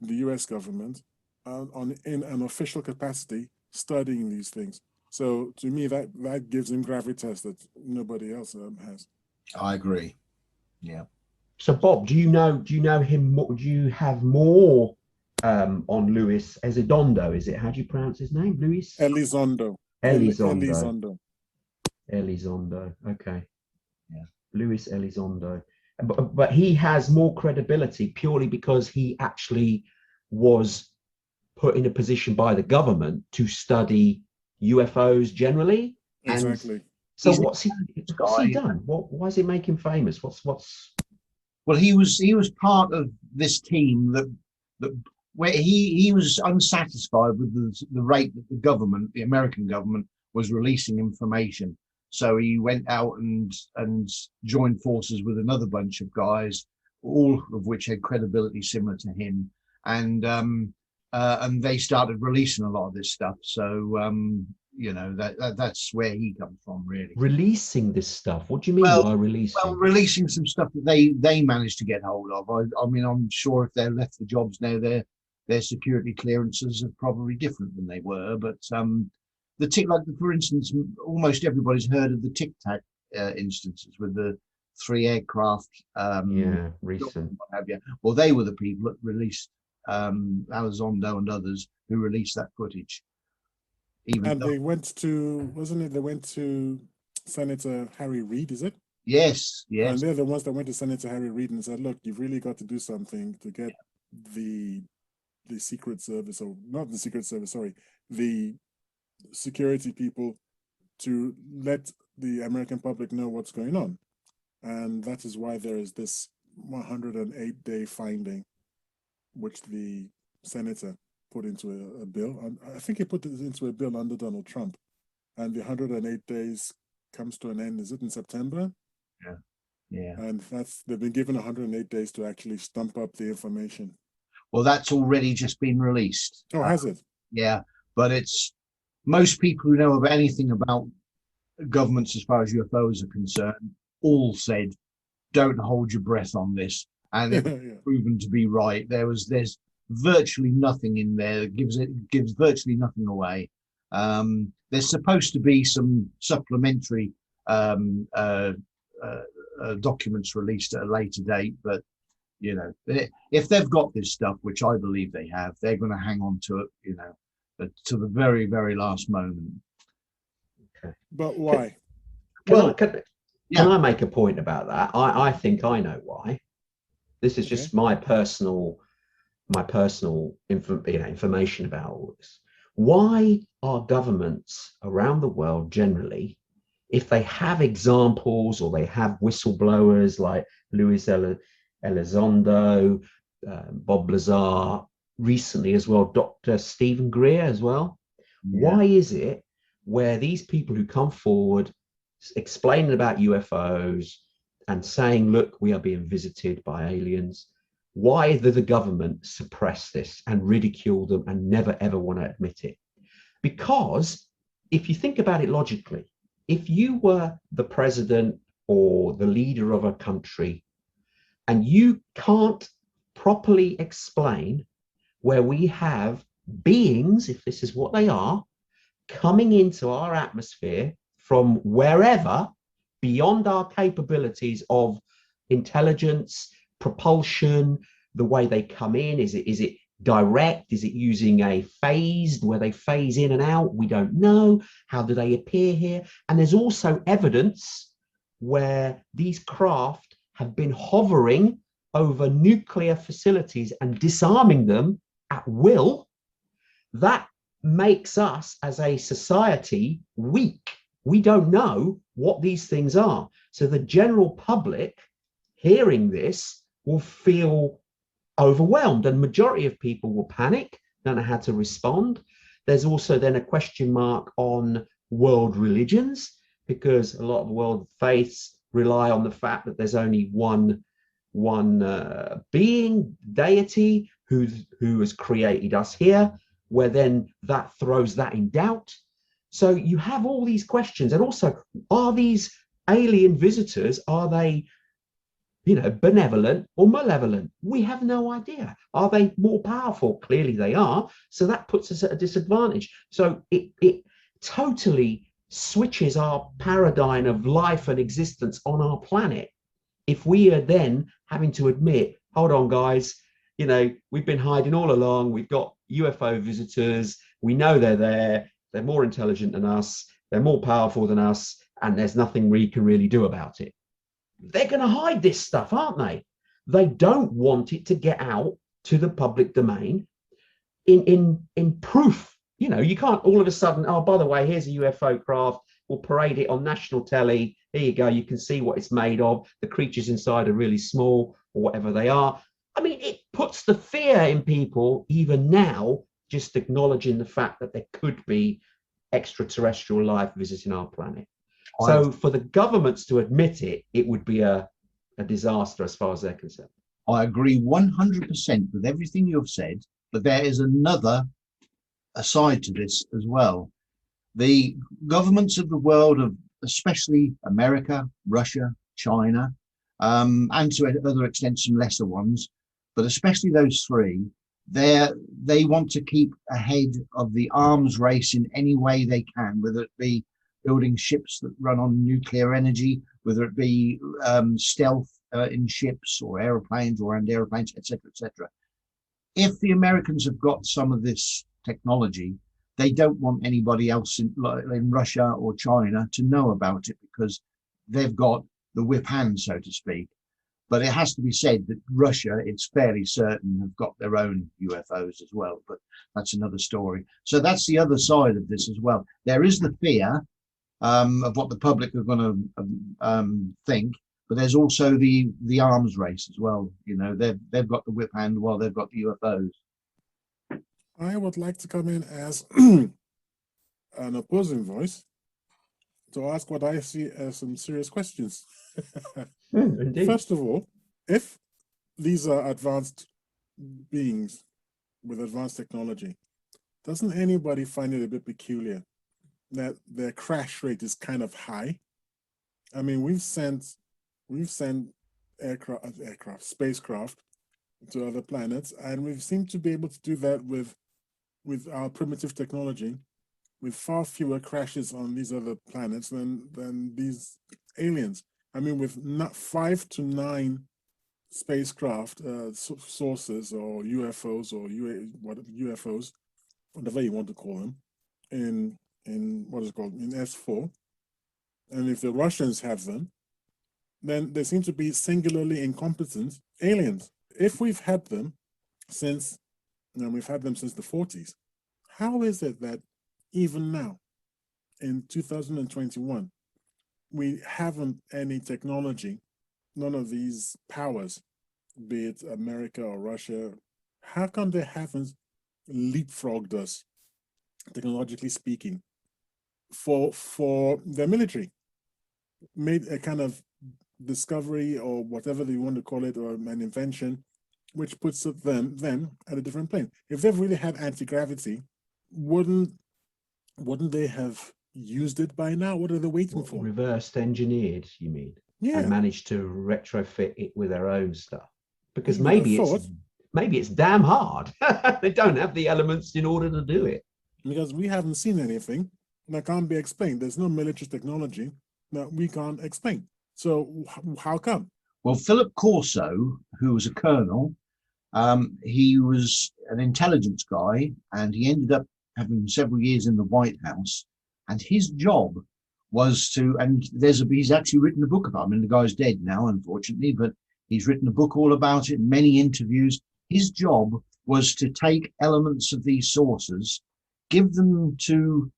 Speaker 3: the US government, in an official capacity studying these things. So to me, that gives him gravitas that nobody else has.
Speaker 4: I agree. Yeah.
Speaker 1: So Bob, do you know him? Do you have more on Luis Elizondo? Is it, how do you pronounce his name? Luis
Speaker 3: Elizondo.
Speaker 1: Elizondo. Okay.
Speaker 4: Yeah.
Speaker 1: Luis Elizondo. But he has more credibility purely because he actually was put in a position by the government to study UFOs generally.
Speaker 3: Exactly.
Speaker 1: And So
Speaker 4: He's
Speaker 1: what's he done? Why does it make him famous?
Speaker 4: Well, he was part of this team that where he was unsatisfied with the rate that the American government, was releasing information. So he went out and joined forces with another bunch of guys, all of which had credibility similar to him, and they started releasing a lot of this stuff. So that's where he comes from, really.
Speaker 1: Releasing this stuff? What do you mean by releasing?
Speaker 4: Well, releasing some stuff that they managed to get hold of. I mean, I'm sure if they're left the jobs now, their security clearances are probably different than they were. But for instance, almost everybody's heard of the Tic Tac instances with the 3 aircraft.
Speaker 1: Recent.
Speaker 4: What have you. Well, they were the people that released Elizondo and others who released that footage.
Speaker 3: They went to, wasn't it? They went to Senator Harry Reid, is it?
Speaker 4: Yes.
Speaker 3: And they're the ones that went to Senator Harry Reid and said, "Look, you've really got to do something to get the Secret Service, or not the Secret Service, sorry, the security people to let the American public know what's going on." And that is why there is this 108-day finding, which the senator put into a bill. I think he put it into a bill under Donald Trump. And the 108 days comes to an end. Is it in September?
Speaker 4: Yeah.
Speaker 3: And they've been given 108 days to actually stump up the information.
Speaker 4: Well, that's already just been released.
Speaker 3: Oh, has it?
Speaker 4: Yeah, but it's most people who know about anything about governments as far as UFOs are concerned all said, don't hold your breath on this. And it's proven to be right. There's virtually nothing in there that gives virtually nothing away. There's supposed to be some supplementary documents released at a later date, but if they've got this stuff, which I believe they have, they're going to hang on to it, to the very, very last moment.
Speaker 1: Okay.
Speaker 3: But why?
Speaker 1: Can I make a point about that? I think I know why. This is just my personal information about all this. Why are governments around the world generally, if they have examples or they have whistleblowers like Luis Elizondo, Bob Lazar, recently as well, Dr. Stephen Greer as well, why is it where these people who come forward explaining about UFOs and saying, look, we are being visited by aliens, why does the government suppress this and ridicule them and never ever want to admit it? Because if you think about it logically, if you were the president or the leader of a country and you can't properly explain where we have beings, if this is what they are, coming into our atmosphere from wherever beyond our capabilities of intelligence, propulsion, the way they come in, is it direct? Is it using a phased where they phase in and out? We don't know. How do they appear here? And there's also evidence where these craft have been hovering over nuclear facilities and disarming them at will. That makes us as a society weak. We don't know what these things are. So the general public hearing this will feel overwhelmed, and majority of people will panic, don't know how to respond. There's also then a question mark on world religions, because a lot of world faiths rely on the fact that there's only one being, deity, who has created us here, where then that throws that in doubt. So you have all these questions. And also, are these alien visitors, are they benevolent or malevolent? We have no idea. Are they more powerful? Clearly they are. So that puts us at a disadvantage. So it totally switches our paradigm of life and existence on our planet. If we are then having to admit, hold on, guys, we've been hiding all along. We've got UFO visitors. We know they're there. They're more intelligent than us. They're more powerful than us. And there's nothing we can really do about it. They're going to hide this stuff, aren't they? They don't want it to get out to the public domain in proof. You can't all of a sudden, oh, by the way, here's a UFO craft. we'll parade it on national telly. Here you go. You can see what it's made of. The creatures inside are really small or whatever they are. I mean, it puts the fear in people even now, just acknowledging the fact that there could be extraterrestrial life visiting our planet. So for the governments to admit it, it would be a disaster as far as they're concerned.
Speaker 4: I agree 100% with everything you've said, but there is another aside to this as well. The governments of the world, of especially America, Russia, China, and to other extent some lesser ones, but especially those three, they want to keep ahead of the arms race in any way they can, whether it be building ships that run on nuclear energy, whether it be stealth in ships or aeroplanes or and aeroplanes, etc., etc. If the Americans have got some of this technology, they don't want anybody else in Russia or China to know about it because they've got the whip hand, so to speak. But it has to be said that Russia, it's fairly certain, have got their own UFOs as well, but that's another story. So that's the other side of this as well. There is the fear of what the public are going to think, but there's also the arms race as well. You know, they've got the whip hand while they've got the UFOs.
Speaker 3: I would like to come in as an opposing voice to ask what I see as some serious questions. First of all, if these are advanced beings with advanced technology, doesn't anybody find it a bit peculiar that their crash rate is kind of high? I mean, we've sent spacecraft to other planets, and we seem to be able to do that with our primitive technology, with far fewer crashes on these other planets than these aliens. I mean, with 5 to 9 spacecraft sources or UFOs or UFOs, whatever you want to call them, in what is it called, in S4, and if the Russians have them, then they seem to be singularly incompetent aliens. If we've had them since the 40s, how is it that even now, in 2021, we haven't any technology, none of these powers, be it America or Russia, how come they haven't leapfrogged us, technologically speaking, for their military, made a kind of discovery or whatever you want to call it, or an invention, which puts them at a different plane? If they've really had anti-gravity, wouldn't they have used it by now? What are they waiting for?
Speaker 1: Reversed engineered, you mean?
Speaker 3: Yeah.
Speaker 1: And managed to retrofit it with their own stuff. Because
Speaker 3: You
Speaker 1: maybe
Speaker 3: would have
Speaker 1: maybe it's damn hard. They don't have the elements in order to do it.
Speaker 3: Because we haven't seen anything that can't be explained. There's no military technology that we can't explain. So how come?
Speaker 4: Well, Philip Corso, who was a colonel, he was an intelligence guy, and he ended up having several years in the White House. And his job was to, and he's actually written a book about him, and the guy's dead now, unfortunately, but he's written a book all about it, many interviews. His job was to take elements of these sources, give them to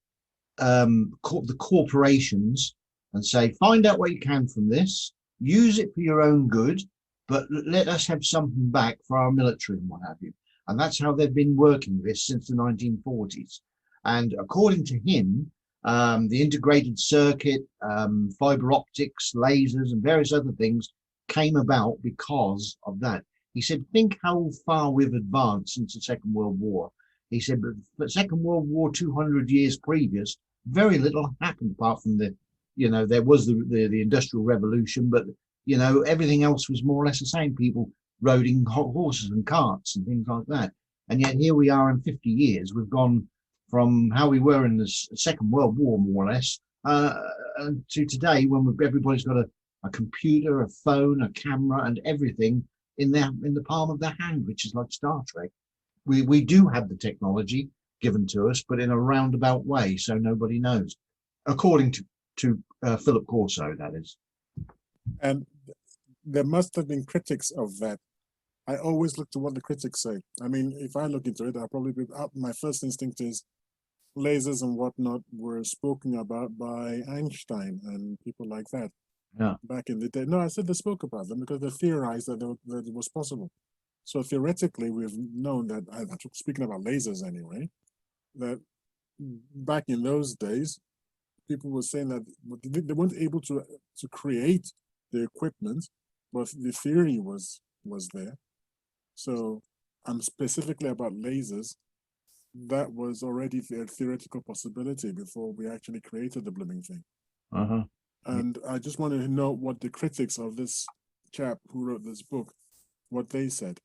Speaker 4: the corporations and say, find out what you can from this, use it for your own good, but let us have something back for our military and what have you. And that's how they've been working this since the 1940s. And according to him, the integrated circuit, fiber optics, lasers, and various other things came about because of that. He said, think how far we've advanced since the Second World War. He said, but Second World War, 200 years previous, very little happened apart from there was the Industrial Revolution, but, everything else was more or less the same. People riding horses and carts and things like that. And yet here we are in 50 years. We've gone from how we were in the Second World War, more or less, to today when everybody's got a computer, a phone, a camera, and everything in the palm of their hand, which is like Star Trek. We do have the technology given to us, but in a roundabout way, so nobody knows. According to Philip Corso, that is.
Speaker 3: And there must have been critics of that. I always look to what the critics say. I mean, if I look into it, I'll probably my first instinct is, lasers and whatnot were spoken about by Einstein and people like that.
Speaker 4: Yeah.
Speaker 3: Back in the day. No, I said they spoke about them because they theorized that it was possible. So theoretically, we've known that, speaking about lasers anyway, that back in those days, people were saying that they weren't able to create the equipment, but the theory was there. So I'm specifically about lasers. That was already a theoretical possibility before we actually created the blooming thing.
Speaker 4: Uh-huh.
Speaker 3: And I just wanted to know what the critics of this chap who wrote this book, what they said.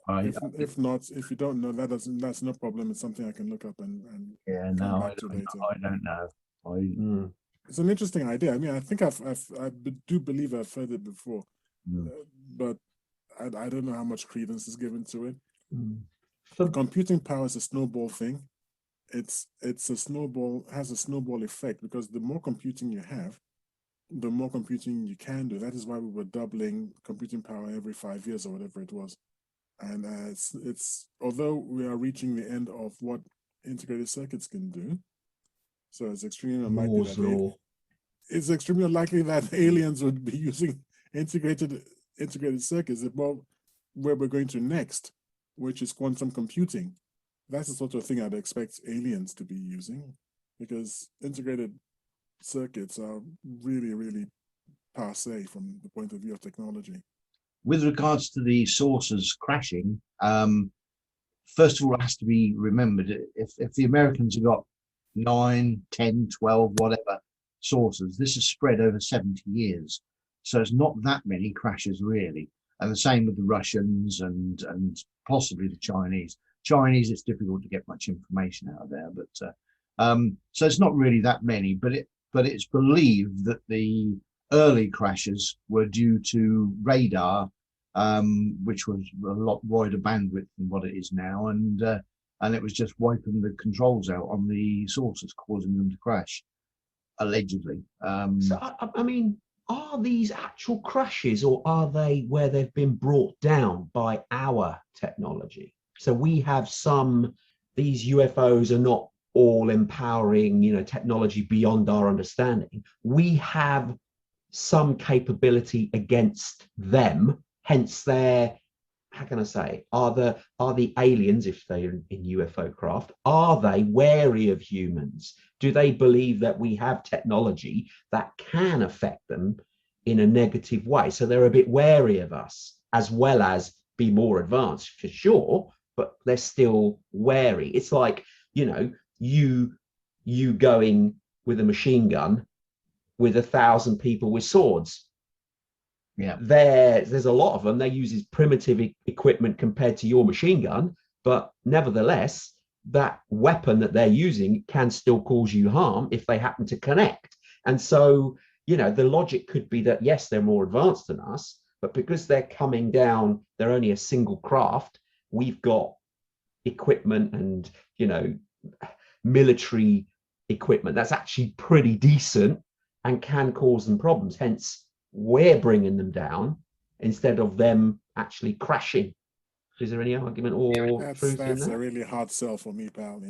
Speaker 3: If not, if you don't know, that's no problem. It's something I can look up and
Speaker 4: yeah,
Speaker 3: come
Speaker 4: no,
Speaker 3: back to later.
Speaker 4: I don't know.
Speaker 3: It's an interesting idea. I mean, I think I do believe I've heard it before, but I don't know how much credence is given to it. The computing power is a snowball thing. It's a snowball, has a snowball effect, because the more computing you have, the more computing you can do. That is why we were doubling computing power every 5 years or whatever it was. And it's although we are reaching the end of what integrated circuits can do, so it's extremely unlikely it's extremely unlikely that aliens would be using integrated circuits. Well, where we're going to next, which is quantum computing, that's the sort of thing I'd expect aliens to be using, because integrated circuits are really, really passe from the point of view of technology.
Speaker 4: With regards to the saucers crashing, first of all, it has to be remembered, if the Americans have got 9, 10, 12, whatever saucers, this is spread over 70 years. So it's not that many crashes, really. And the same with the Russians and possibly the Chinese. Chinese, it's difficult to get much information out of there, but so it's not really that many. But it's believed that the early crashes were due to radar, which was a lot wider bandwidth than what it is now, and it was just wiping the controls out on the saucers, causing them to crash, allegedly.
Speaker 1: So I mean, are these actual crashes, or are they where they've been brought down by our technology? So we have these UFOs are not all empowering, technology beyond our understanding. We have some capability against them, hence their, how can I say, are the aliens, if they're in UFO craft, are they wary of humans? Do they believe that we have technology that can affect them in a negative way? So they're a bit wary of us, as well as be more advanced for sure, but they're still wary. It's like, you going with a machine gun with 1,000 people with swords.
Speaker 4: Yeah,
Speaker 1: there's a lot of them. They use primitive equipment compared to your machine gun, but nevertheless, that weapon that they're using can still cause you harm if they happen to connect. And so, the logic could be that yes, they're more advanced than us, but because they're coming down, they're only a single craft. We've got equipment and military equipment that's actually pretty decent and can cause them problems. Hence, we're bringing them down instead of them actually crashing. Is there any argument or truth in that?
Speaker 3: That's a really hard sell for me, pal.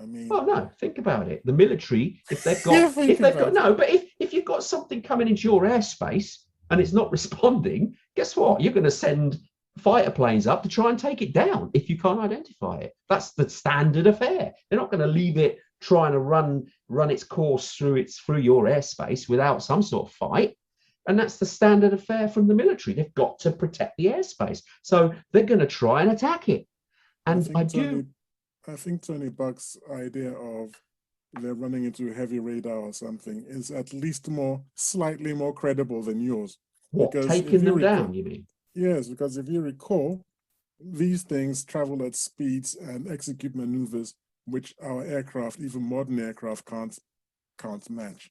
Speaker 3: I mean,
Speaker 1: well, no, think about it. The military, if they've got, if you've got something coming into your airspace and it's not responding, guess what? You're going to send fighter planes up to try and take it down if you can't identify it. That's the standard affair. They're not going to leave it trying to run its course through your airspace without some sort of fight. And that's the standard affair from the military. They've got to protect the airspace. So they're going to try and attack it. And I
Speaker 3: think Tony Buck's idea of they're running into heavy radar or something is at least slightly more credible than yours.
Speaker 1: What, taking them down, you mean?
Speaker 3: Yes, because if you recall, these things travel at speeds and execute maneuvers which our aircraft, even modern aircraft, can't match.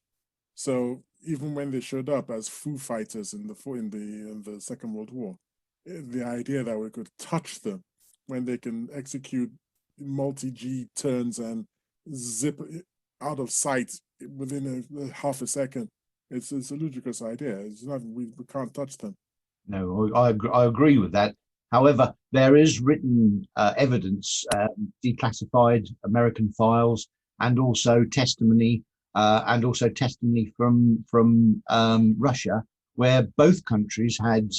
Speaker 3: So even when they showed up as Foo Fighters in the Second World War, the idea that we could touch them when they can execute multi-G turns and zip out of sight within a half a second, it's a ludicrous idea. It's not, we can't touch them.
Speaker 4: No, I agree with that. However, there is written evidence, declassified American files, and also testimony from Russia, where both countries had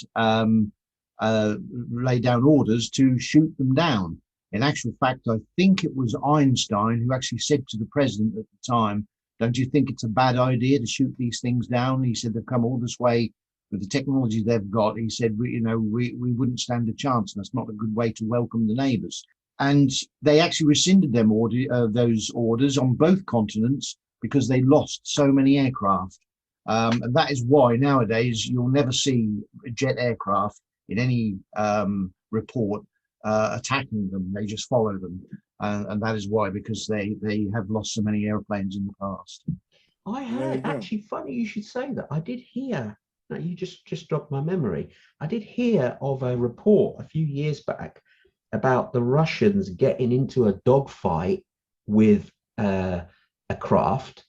Speaker 4: laid down orders to shoot them down. In actual fact, I think it was Einstein who actually said to the president at the time, "Don't you think it's a bad idea to shoot these things down?" He said, "They've come all this way with the technology they've got." He said, we wouldn't stand a chance, and that's not a good way to welcome the neighbors." And they actually rescinded those orders on both continents because they lost so many aircraft. And that is why nowadays you'll never see jet aircraft in any report attacking them. They just follow them. And that is why, because they have lost so many airplanes in the past.
Speaker 1: I heard, actually, funny you should say that. I did hear, now you just jogged my memory. I did hear of a report a few years back about the Russians getting into a dogfight with a craft,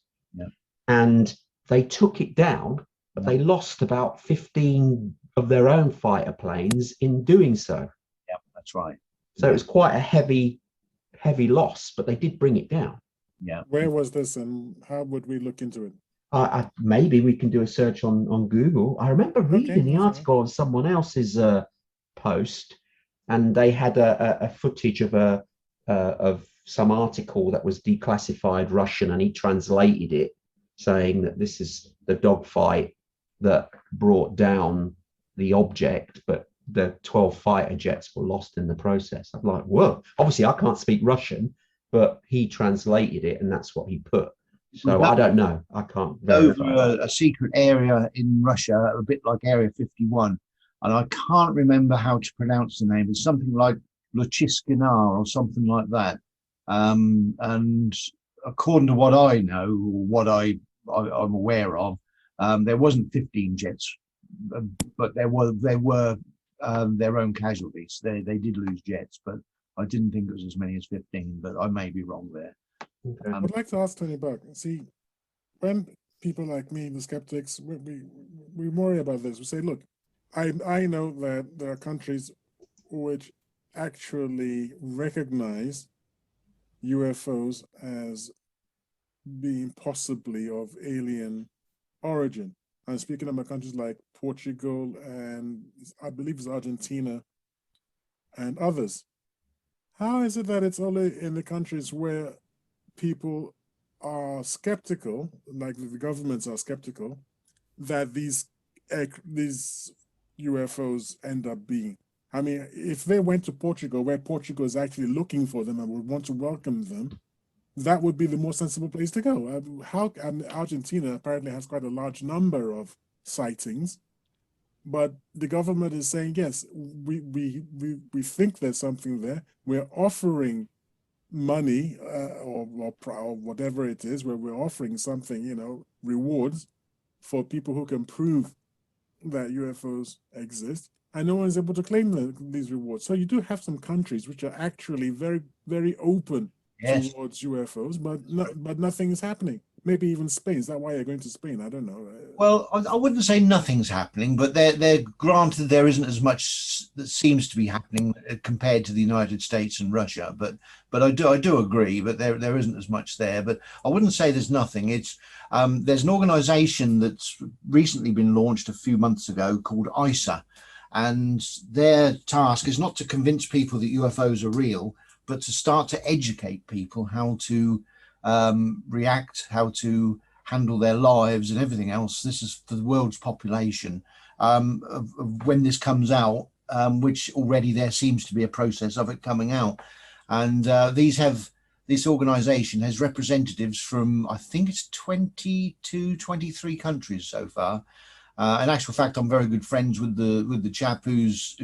Speaker 1: and they took it down, but they lost about 15 of their own fighter planes in doing so.
Speaker 4: Yeah, that's right.
Speaker 1: So it was quite a heavy loss, but they did bring it down.
Speaker 4: Yeah.
Speaker 3: Where was this, and how would we look into it?
Speaker 1: Maybe we can do a search on Google. I remember reading the article on someone else's post, and they had a footage of some article that was declassified Russian, and he translated it, saying that this is the dogfight that brought down the object, but the 12 fighter jets were lost in the process. I'm like, whoa, obviously I can't speak Russian, but he translated it and that's what he put. So I don't know. I can't verify.
Speaker 4: Over a secret area in Russia, a bit like Area 51. And I can't remember how to pronounce the name. It's something like Luchiskinar or something like that. And according to what I know, or what I'm aware of, there wasn't 15 jets, but there were their own casualties. They did lose jets, but I didn't think it was as many as 15, but I may be wrong there.
Speaker 3: Okay. I'd like to ask Tony Buck, see, when people like me, the skeptics, we worry about this. We say, look, I know that there are countries which actually recognize UFOs as being possibly of alien origin. I'm speaking about countries like Portugal and I believe it's Argentina and others. How is it that it's only in the countries where people are skeptical, like the governments are skeptical, that these UFOs end up being? I mean, if they went to Portugal, where Portugal is actually looking for them and would want to welcome them, that would be the more sensible place to go. Argentina apparently has quite a large number of sightings, but the government is saying, yes, we think there's something there. We're offering money or whatever it is, where we're offering something, rewards for people who can prove that UFOs exist, and no one's able to claim these rewards. So you do have some countries which are actually very, very open towards UFOs, but nothing is happening. Maybe even Spain. Is that why you're going to Spain? I don't know.
Speaker 4: Well, I wouldn't say nothing's happening, but they're granted there isn't as much that seems to be happening compared to the United States and Russia. But I do agree, but there isn't as much there. But I wouldn't say there's nothing. It's there's an organization that's recently been launched a few months ago called ISA, and their task is not to convince people that UFOs are real, but to start to educate people how to react, how to handle their lives and everything else. This is for the world's population. When this comes out, which already there seems to be a process of it coming out. And this organization has representatives from, I think it's 22, 23 countries so far. In actual fact, I'm very good friends with the chap who's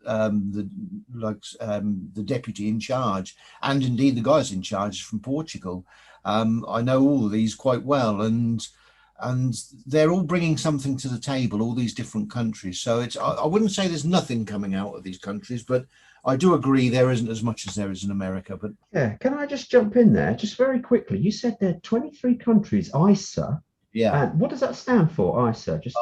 Speaker 4: the deputy in charge, and indeed the guys in charge from Portugal. I know all of these quite well, and they're all bringing something to the table, all these different countries. So I wouldn't say there's nothing coming out of these countries, but I do agree there isn't as much as there is in America. But
Speaker 1: yeah, can I just jump in there just very quickly? You said there are 23 countries, ISA.
Speaker 4: Yeah.
Speaker 1: And what does that stand for, ISA? Just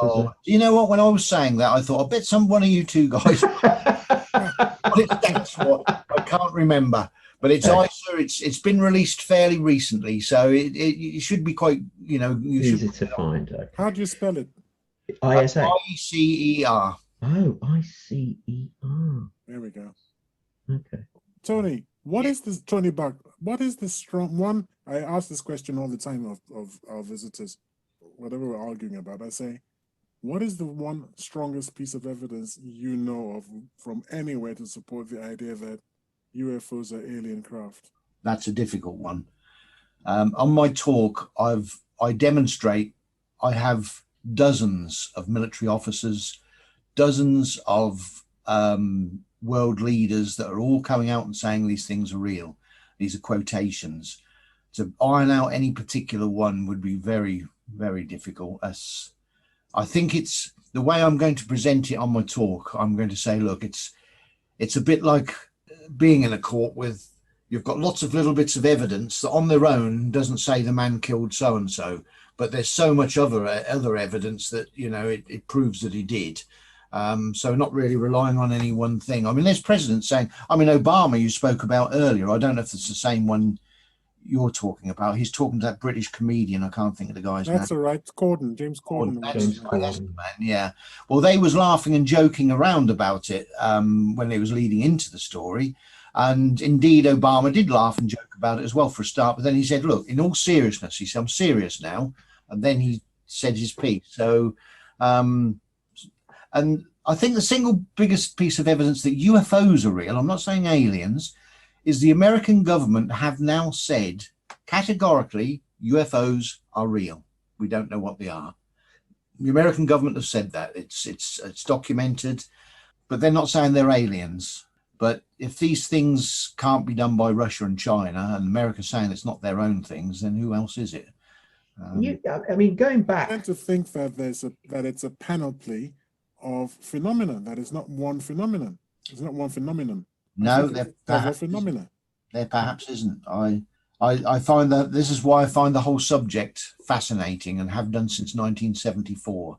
Speaker 4: you know what? When I was saying that, I thought, I bet one of you two guys what it stands for. I can't remember. But it's
Speaker 1: Okay.
Speaker 4: ISA. It's been released fairly recently, so it should be quite, you should
Speaker 1: Easy to find. Okay.
Speaker 3: How do you spell it?
Speaker 1: ISA.
Speaker 4: ICER.
Speaker 1: Oh, ICER.
Speaker 3: There we go.
Speaker 1: Okay.
Speaker 3: Tony, what is this, Tony Buck? What is the strong one? I ask this question all the time of our visitors, whatever we're arguing about. I say, what is the one strongest piece of evidence you know of from anywhere to support the idea that UFOs are alien craft?
Speaker 4: That's a difficult one. On my talk, I demonstrate. I have dozens of military officers, dozens of world leaders that are all coming out and saying these things are real. These are quotations. To iron out any particular one would be very, very difficult. As I think it's the way I'm going to present it on my talk. I'm going to say, look, it's a bit like being in a court with, you've got lots of little bits of evidence that on their own doesn't say the man killed so and so, but there's so much other evidence that it proves that he did. So not really relying on any one thing. I mean, there's presidents saying, Obama you spoke about earlier, I don't know if it's the same one you're talking about. He's talking to that British comedian. I can't think of the guy's name.
Speaker 3: That's all right. Corden, James Corden.
Speaker 1: James
Speaker 4: That's the
Speaker 1: Corden.
Speaker 4: man, yeah. Well, they was laughing and joking around about it when they was leading into the story. And indeed, Obama did laugh and joke about it as well for a start. But then he said, look, in all seriousness, he said, I'm serious now. And then he said his piece. So, and I think the single biggest piece of evidence that UFOs are real, I'm not saying aliens, is the American government have now said categorically UFOs are real. We don't know what they are. The American government have said that. It's documented, but they're not saying they're aliens. But if these things can't be done by Russia and China, and America's saying it's not their own things, then who else is it?
Speaker 1: Going back.
Speaker 3: I tend to think that it's a panoply of phenomena. That is not one phenomenon. It's not one phenomenon.
Speaker 4: No,
Speaker 3: there
Speaker 4: perhaps isn't. I find that this is why I find the whole subject fascinating and have done since 1974.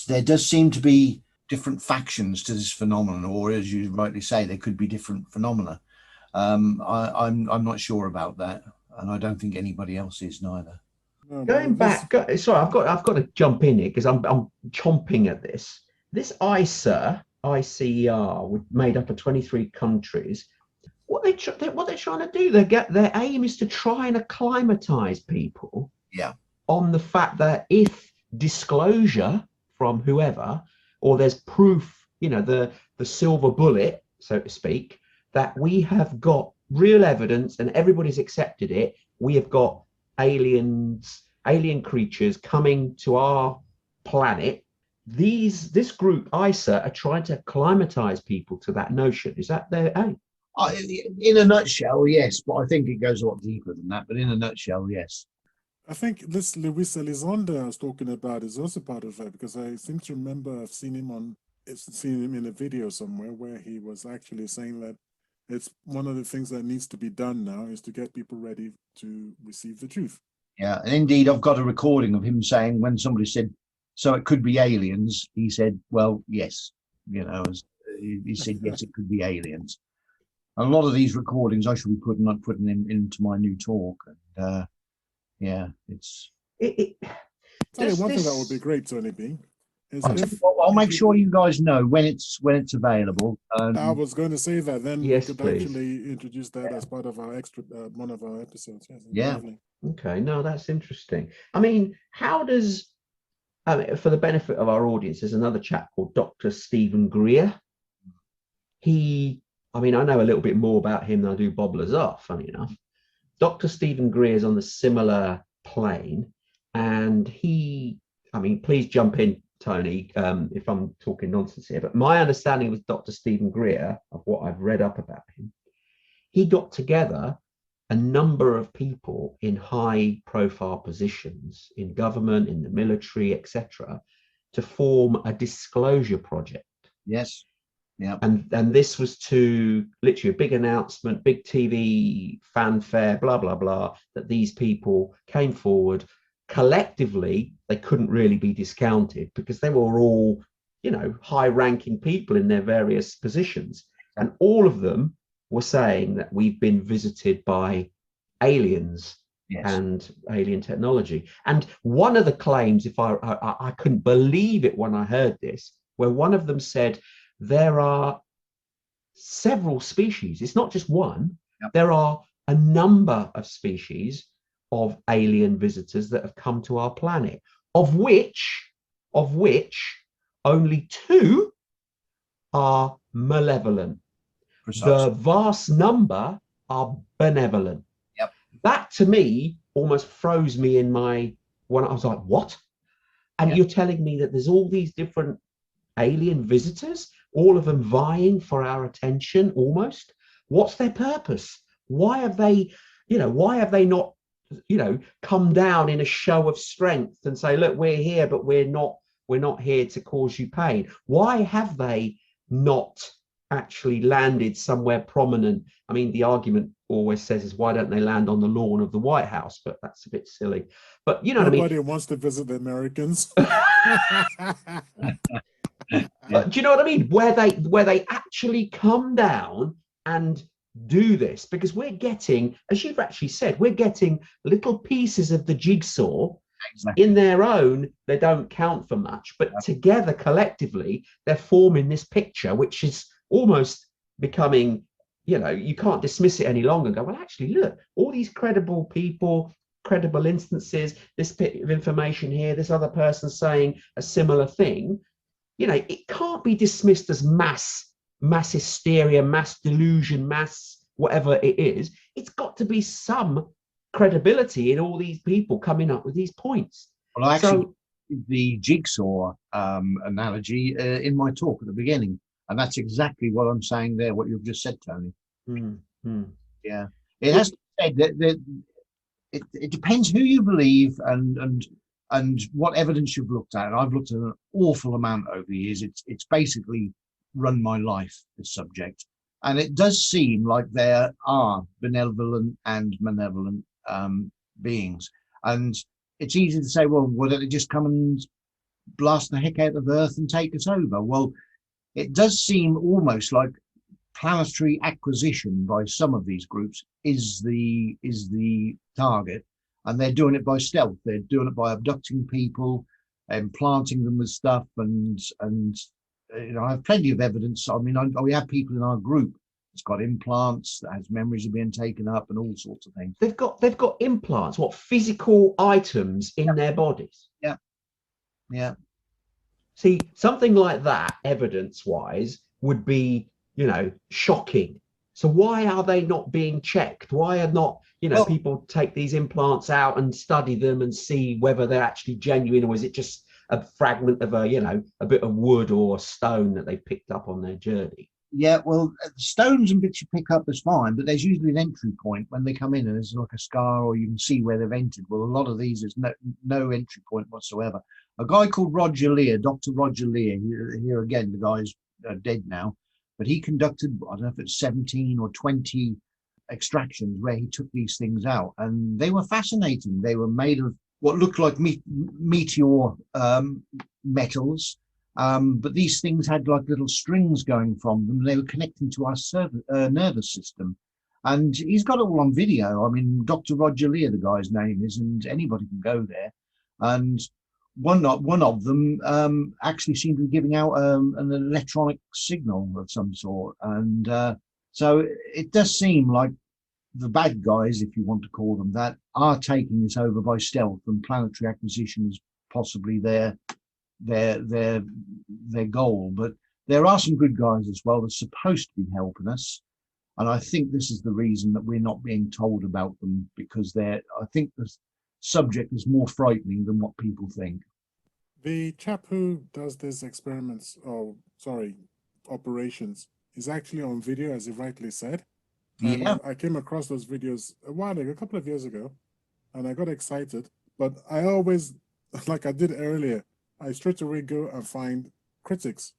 Speaker 4: There does seem to be different factions to this phenomenon, or as you rightly say, there could be different phenomena. I'm not sure about that, and I don't think anybody else is neither.
Speaker 3: No,
Speaker 1: Going back, sorry, I've got to jump in here because I'm chomping at this. This ICER, made up of 23 countries. What they're trying to do, their aim is to try and acclimatize people.
Speaker 4: Yeah.
Speaker 1: On the fact that if disclosure from whoever, or there's proof, the silver bullet, so to speak, that we have got real evidence and everybody's accepted it. We have got alien creatures coming to our planet. This group ICER are trying to acclimatize people to that notion. Is that their aim?
Speaker 4: In a nutshell, yes, but I think it goes a lot deeper than that. But in a nutshell, yes.
Speaker 3: I think this Luis Elizondo I was talking about is also part of that, because I seem to remember I've seen him in a video somewhere where he was actually saying that it's one of the things that needs to be done now is to get people ready to receive the truth.
Speaker 4: Yeah, and indeed, I've got a recording of him saying when somebody said, "So it could be aliens," he said, "Well, yes." He said, "Yes, it could be aliens." A lot of these recordings I should be putting into my new talk, and yeah, it's.
Speaker 3: One thing that would be great, Tony B.
Speaker 4: I'll make sure you guys know when it's available.
Speaker 3: I was going to say that. Then
Speaker 1: yes,
Speaker 3: we could
Speaker 1: please.
Speaker 3: actually introduce that as part of our one of our episodes. Yes,
Speaker 4: yeah.
Speaker 3: Lovely.
Speaker 1: Okay, no, that's interesting. How does, for the benefit of our audience, there's another chap called Dr. Stephen Greer. I know a little bit more about him than I do Bob Lazar, funny enough. Dr. Stephen Greer is on the similar plane, and please jump in, Tony, if I'm talking nonsense here, but my understanding with Dr. Stephen Greer, of what I've read up about him, he got together a number of people in high profile positions in government, in the military, etc., to form a disclosure project.
Speaker 4: Yes. Yeah.
Speaker 1: And this was to literally a big announcement, big TV fanfare, blah, blah, blah, that these people came forward. Collectively, they couldn't really be discounted because they were all, high ranking people in their various positions. And all of them were saying that we've been visited by aliens
Speaker 4: Yes.
Speaker 1: and alien technology. And one of the claims, if I couldn't believe it when I heard this, where one of them said there are several species. It's not just one.
Speaker 4: Yep.
Speaker 1: There are a number of species of alien visitors that have come to our planet, of which only 2 are malevolent.
Speaker 4: Precisely.
Speaker 1: The vast number are benevolent.
Speaker 4: Yep.
Speaker 1: That to me almost froze me in my, when I was like, what? And
Speaker 4: Yeah.
Speaker 1: you're telling me that there's all these different alien visitors, all of them vying for our attention almost? What's their purpose? Why have they not, come down in a show of strength and say, look, we're here, but we're not here to cause you pain? Why have they not actually landed somewhere prominent? I mean, the argument always says is, why don't they land on the lawn of the White House? But that's a bit silly. But you know
Speaker 3: Nobody
Speaker 1: what I mean?
Speaker 3: wants to visit the Americans.
Speaker 1: But do you know what I mean? Where they actually come down and do this, because we're getting, as you've actually said, we're getting little pieces of the jigsaw.
Speaker 4: Exactly.
Speaker 1: In their own, they don't count for much, but together, collectively, they're forming this picture, which is almost becoming, you can't dismiss it any longer and go, well, actually, look, all these credible people, credible instances, this bit of information here, this other person saying a similar thing, it can't be dismissed as mass hysteria, mass delusion, mass whatever it is. It's got to be some credibility in all these people coming up with these points.
Speaker 4: Well, I actually the jigsaw analogy in my talk at the beginning, and that's exactly what I'm saying there, what you've just said, Tony. Yeah, it has to be said that it depends who you believe and what evidence you've looked at. And I've looked at an awful amount over the years. It's basically run my life, this subject. And it does seem like there are benevolent and malevolent beings. And it's easy to say, well, why don't they just come and blast the heck out of Earth and take us over? Well, it does seem almost like planetary acquisition by some of these groups is the target. And they're doing it by stealth. They're doing it by abducting people and planting them with stuff. And I have plenty of evidence. I mean, we have people in our group that's got implants, that has memories of being taken up and all sorts of things.
Speaker 1: They've got implants, what, physical items in their bodies?
Speaker 4: Yeah. Yeah.
Speaker 1: See, something like that, evidence-wise, would be, shocking. So why are they not being checked? Why are not, people take these implants out and study them and see whether they're actually genuine, or is it just a fragment of a bit of wood or stone that they picked up on their journey?
Speaker 4: Yeah, well, stones and bits you pick up is fine, but there's usually an entry point when they come in and there's like a scar or you can see where they've entered. Well, a lot of these is no entry point whatsoever. A guy called Roger Lear, Dr. Roger Lear, here again, the guy's dead now, but he conducted, I don't know if it's 17 or 20 extractions where he took these things out, and they were fascinating. They were made of what looked like meteor metals, but these things had like little strings going from them. They were connecting to our nervous system, and he's got it all on video. I mean, Dr. Roger Lear, the guy's name is, and anybody can go there. And one of them actually seemed to be giving out an electronic signal of some sort, and so it does seem like the bad guys, if you want to call them that, are taking this over by stealth, and planetary acquisition is possibly their goal. But there are some good guys as well that's supposed to be helping us, and I think this is the reason that we're not being told about them, because I think the subject is more frightening than what people think.
Speaker 3: The chap who does these operations is actually on video, as you rightly said. And
Speaker 4: Yeah.
Speaker 3: I came across those videos a couple of years ago, and I got excited. But I always, like I did earlier, I straight away go and find critics.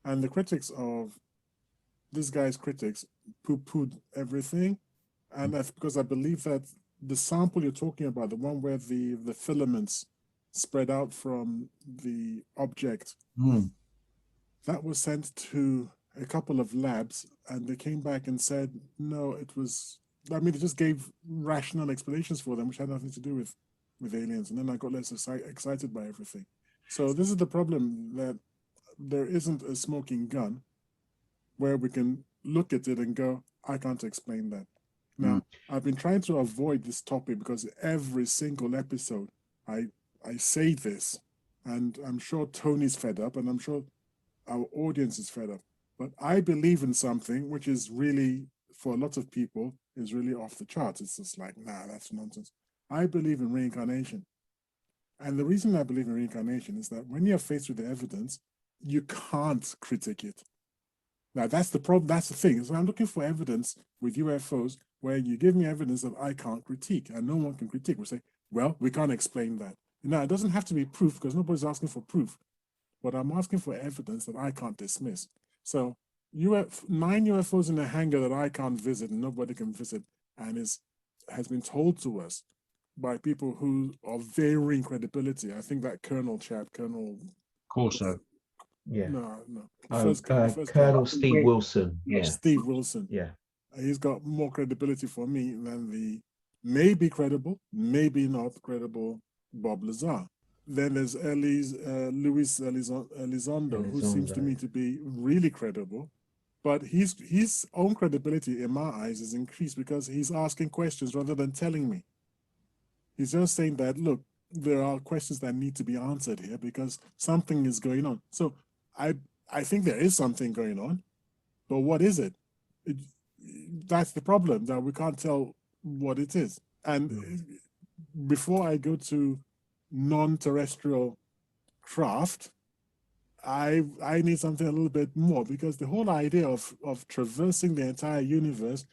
Speaker 3: And the critics of this guy's critics poo-pooed everything. And because I believe that the sample you're talking about, the one where the filaments spread out from the object, that was sent to a couple of labs, and they came back and said, no, it was, I mean, they just gave rational explanations for them, which had nothing to do with aliens. And then I got less excited by everything. So this is the problem, that there isn't a smoking gun where we can look at it and go, I can't explain that. Now, I've been trying to avoid this topic because every single episode I say this, and I'm sure Tony's fed up, and I'm sure our audience is fed up. But I believe in something which is really, for a lot of people, is really off the charts. It's just like, nah, that's nonsense. I believe in reincarnation. And the reason I believe in reincarnation is that when you're faced with the evidence, you can't critique it. Now, that's the problem. That's the thing. So I'm looking for evidence with UFOs where you give me evidence that I can't critique, and no one can critique. We say, well, we can't explain that. Now, it doesn't have to be proof, because nobody's asking for proof. But I'm asking for evidence that I can't dismiss. So 9 UFOs in a hangar that I can't visit and nobody can visit, and has been told to us by people who are varying credibility. I think that Colonel
Speaker 4: Corso.
Speaker 1: Yeah.
Speaker 3: No.
Speaker 1: Colonel Steve Wilson. Yeah.
Speaker 3: Steve Wilson.
Speaker 1: Yeah.
Speaker 3: He's got more credibility for me than the maybe credible, maybe not credible Bob Lazar. Then there's Luis Elizondo, who seems to me to be really credible. But his own credibility, in my eyes, is increased because he's asking questions rather than telling me. He's just saying that, look, there are questions that need to be answered here because something is going on. So I think there is something going on, but what is it? That's the problem, that we can't tell what it is. And before I go to non-terrestrial craft, I need something a little bit more, because the whole idea of traversing the entire universe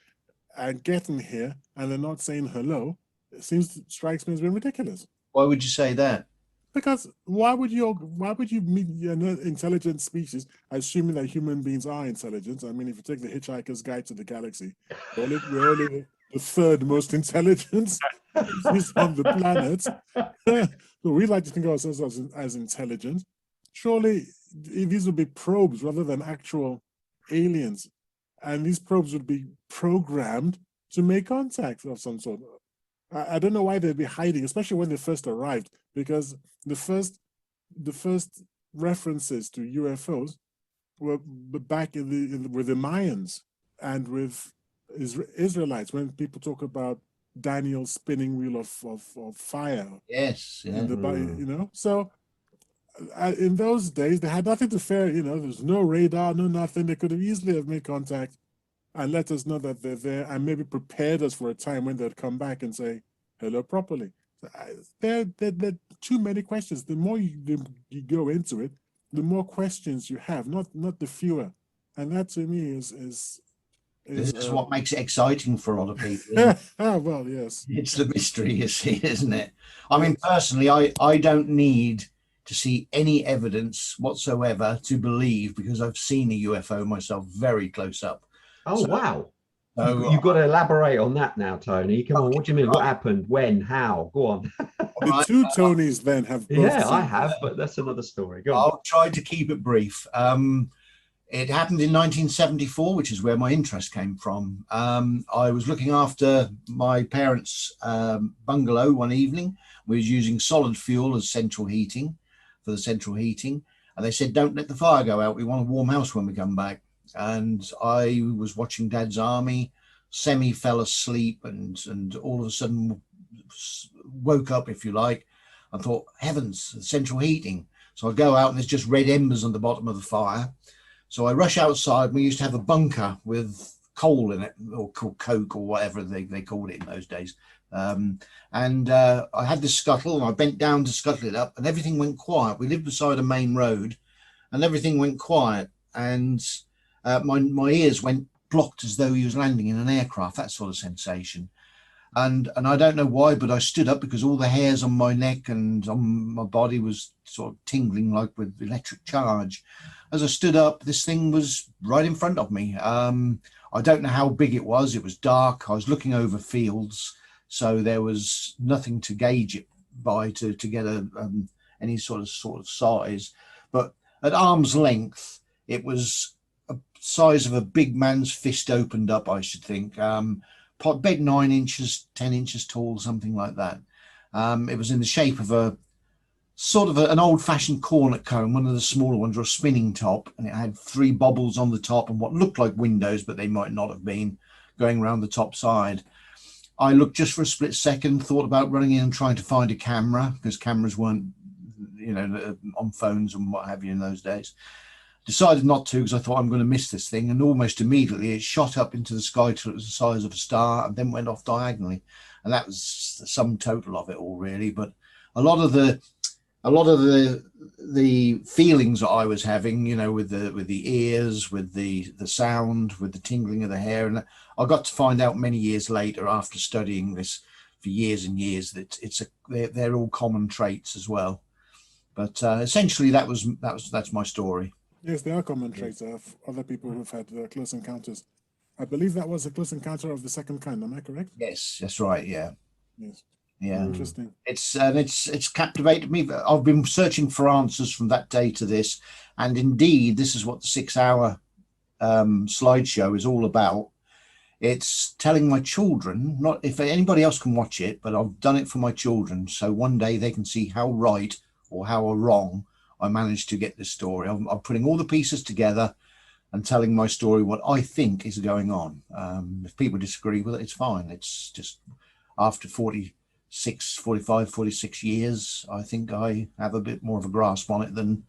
Speaker 3: and getting here and then not saying hello strikes me as being ridiculous.
Speaker 4: Why would you say that?
Speaker 3: Because why would you meet an intelligent species, assuming that human beings are intelligent? I mean, if you take the Hitchhiker's Guide to the Galaxy, we're only the third most intelligent species on the planet. So we like to think of ourselves as intelligent. Surely these would be probes rather than actual aliens. And these probes would be programmed to make contact of some sort. I don't know why they'd be hiding, especially when they first arrived, because the first references to UFOs were back with the Mayans and with Israelites, when people talk about Daniel's spinning wheel of fire.
Speaker 4: Yes, yeah.
Speaker 3: So in those days they had nothing to fear. There's no radar, no nothing. They could have easily have made contact and let us know that they're there, and maybe prepared us for a time when they'd come back and say hello properly. There are too many questions. The more you go into it, the more questions you have, not the fewer. And that to me is
Speaker 4: this is what makes it exciting for a lot of people.
Speaker 3: Well, yes.
Speaker 4: It's the mystery, you see, isn't it? I mean, personally, I don't need to see any evidence whatsoever to believe, because I've seen a UFO myself very close up.
Speaker 1: Oh, so, wow.
Speaker 4: So,
Speaker 1: you've got to elaborate on that now, Tony. Come on, what do you mean? What happened? When? How? Go on.
Speaker 3: The two Tonys then have both.
Speaker 1: Yeah, I have, but that's another story. Go on.
Speaker 4: I'll try to keep it brief. It happened in 1974, which is where my interest came from. I was looking after my parents' bungalow one evening. We was using solid fuel as central heating, for the central heating. And they said, don't let the fire go out. We want a warm house when we come back. And I was watching Dad's Army, fell asleep, and all of a sudden woke up, if you like, and thought, heavens, central heating. So I go out and there's just red embers on the bottom of the fire. So I rush outside. We used to have a bunker with coal in it, or coke, or whatever they called it in those days. I had this scuttle, and I bent down to scuttle it up, and everything went quiet. We lived beside a main road, and everything went quiet. And my ears went blocked as though he was landing in an aircraft, that sort of sensation. And I don't know why, but I stood up because all the hairs on my neck and on my body was sort of tingling like with electric charge. As I stood up, this thing was right in front of me. I don't know how big it was. It was dark. I was looking over fields, so there was nothing to gauge it by to get any sort of size. But at arm's length, it was size of a big man's fist opened up, I should think. About 9 inches, 10 inches tall, something like that. It was in the shape of a sort of an old-fashioned cornet cone, one of the smaller ones, or a spinning top, and it had 3 bobbles on the top and what looked like windows, but they might not have been, going around the top side. I looked just for a split second, thought about running in and trying to find a camera, because cameras weren't, on phones and what have you in those days. Decided not to, because I thought I'm going to miss this thing, and almost immediately it shot up into the sky to the size of a star and then went off diagonally. And that was the sum total of it all, really. But a lot of the feelings that I was having, with the ears, with the sound, with the tingling of the hair, and I got to find out many years later, after studying this for years and years, that they're all common traits as well. But essentially, that's my story.
Speaker 3: Yes, they are common traits of other people who've had close encounters. I believe that was a close encounter of the second kind. Am I correct?
Speaker 4: Yes, that's right. Yeah.
Speaker 3: Yes.
Speaker 4: Yeah.
Speaker 3: Interesting.
Speaker 4: It's captivated me. I've been searching for answers from that day to this, and indeed, this is what the 6-hour slideshow is all about. It's telling my children, not if anybody else can watch it, but I've done it for my children, so one day they can see how right or how wrong I managed to get this story. I'm putting all the pieces together and telling my story, what I think is going on. If people disagree with it, it's fine. It's just after 46 years, I think I have a bit more of a grasp on it than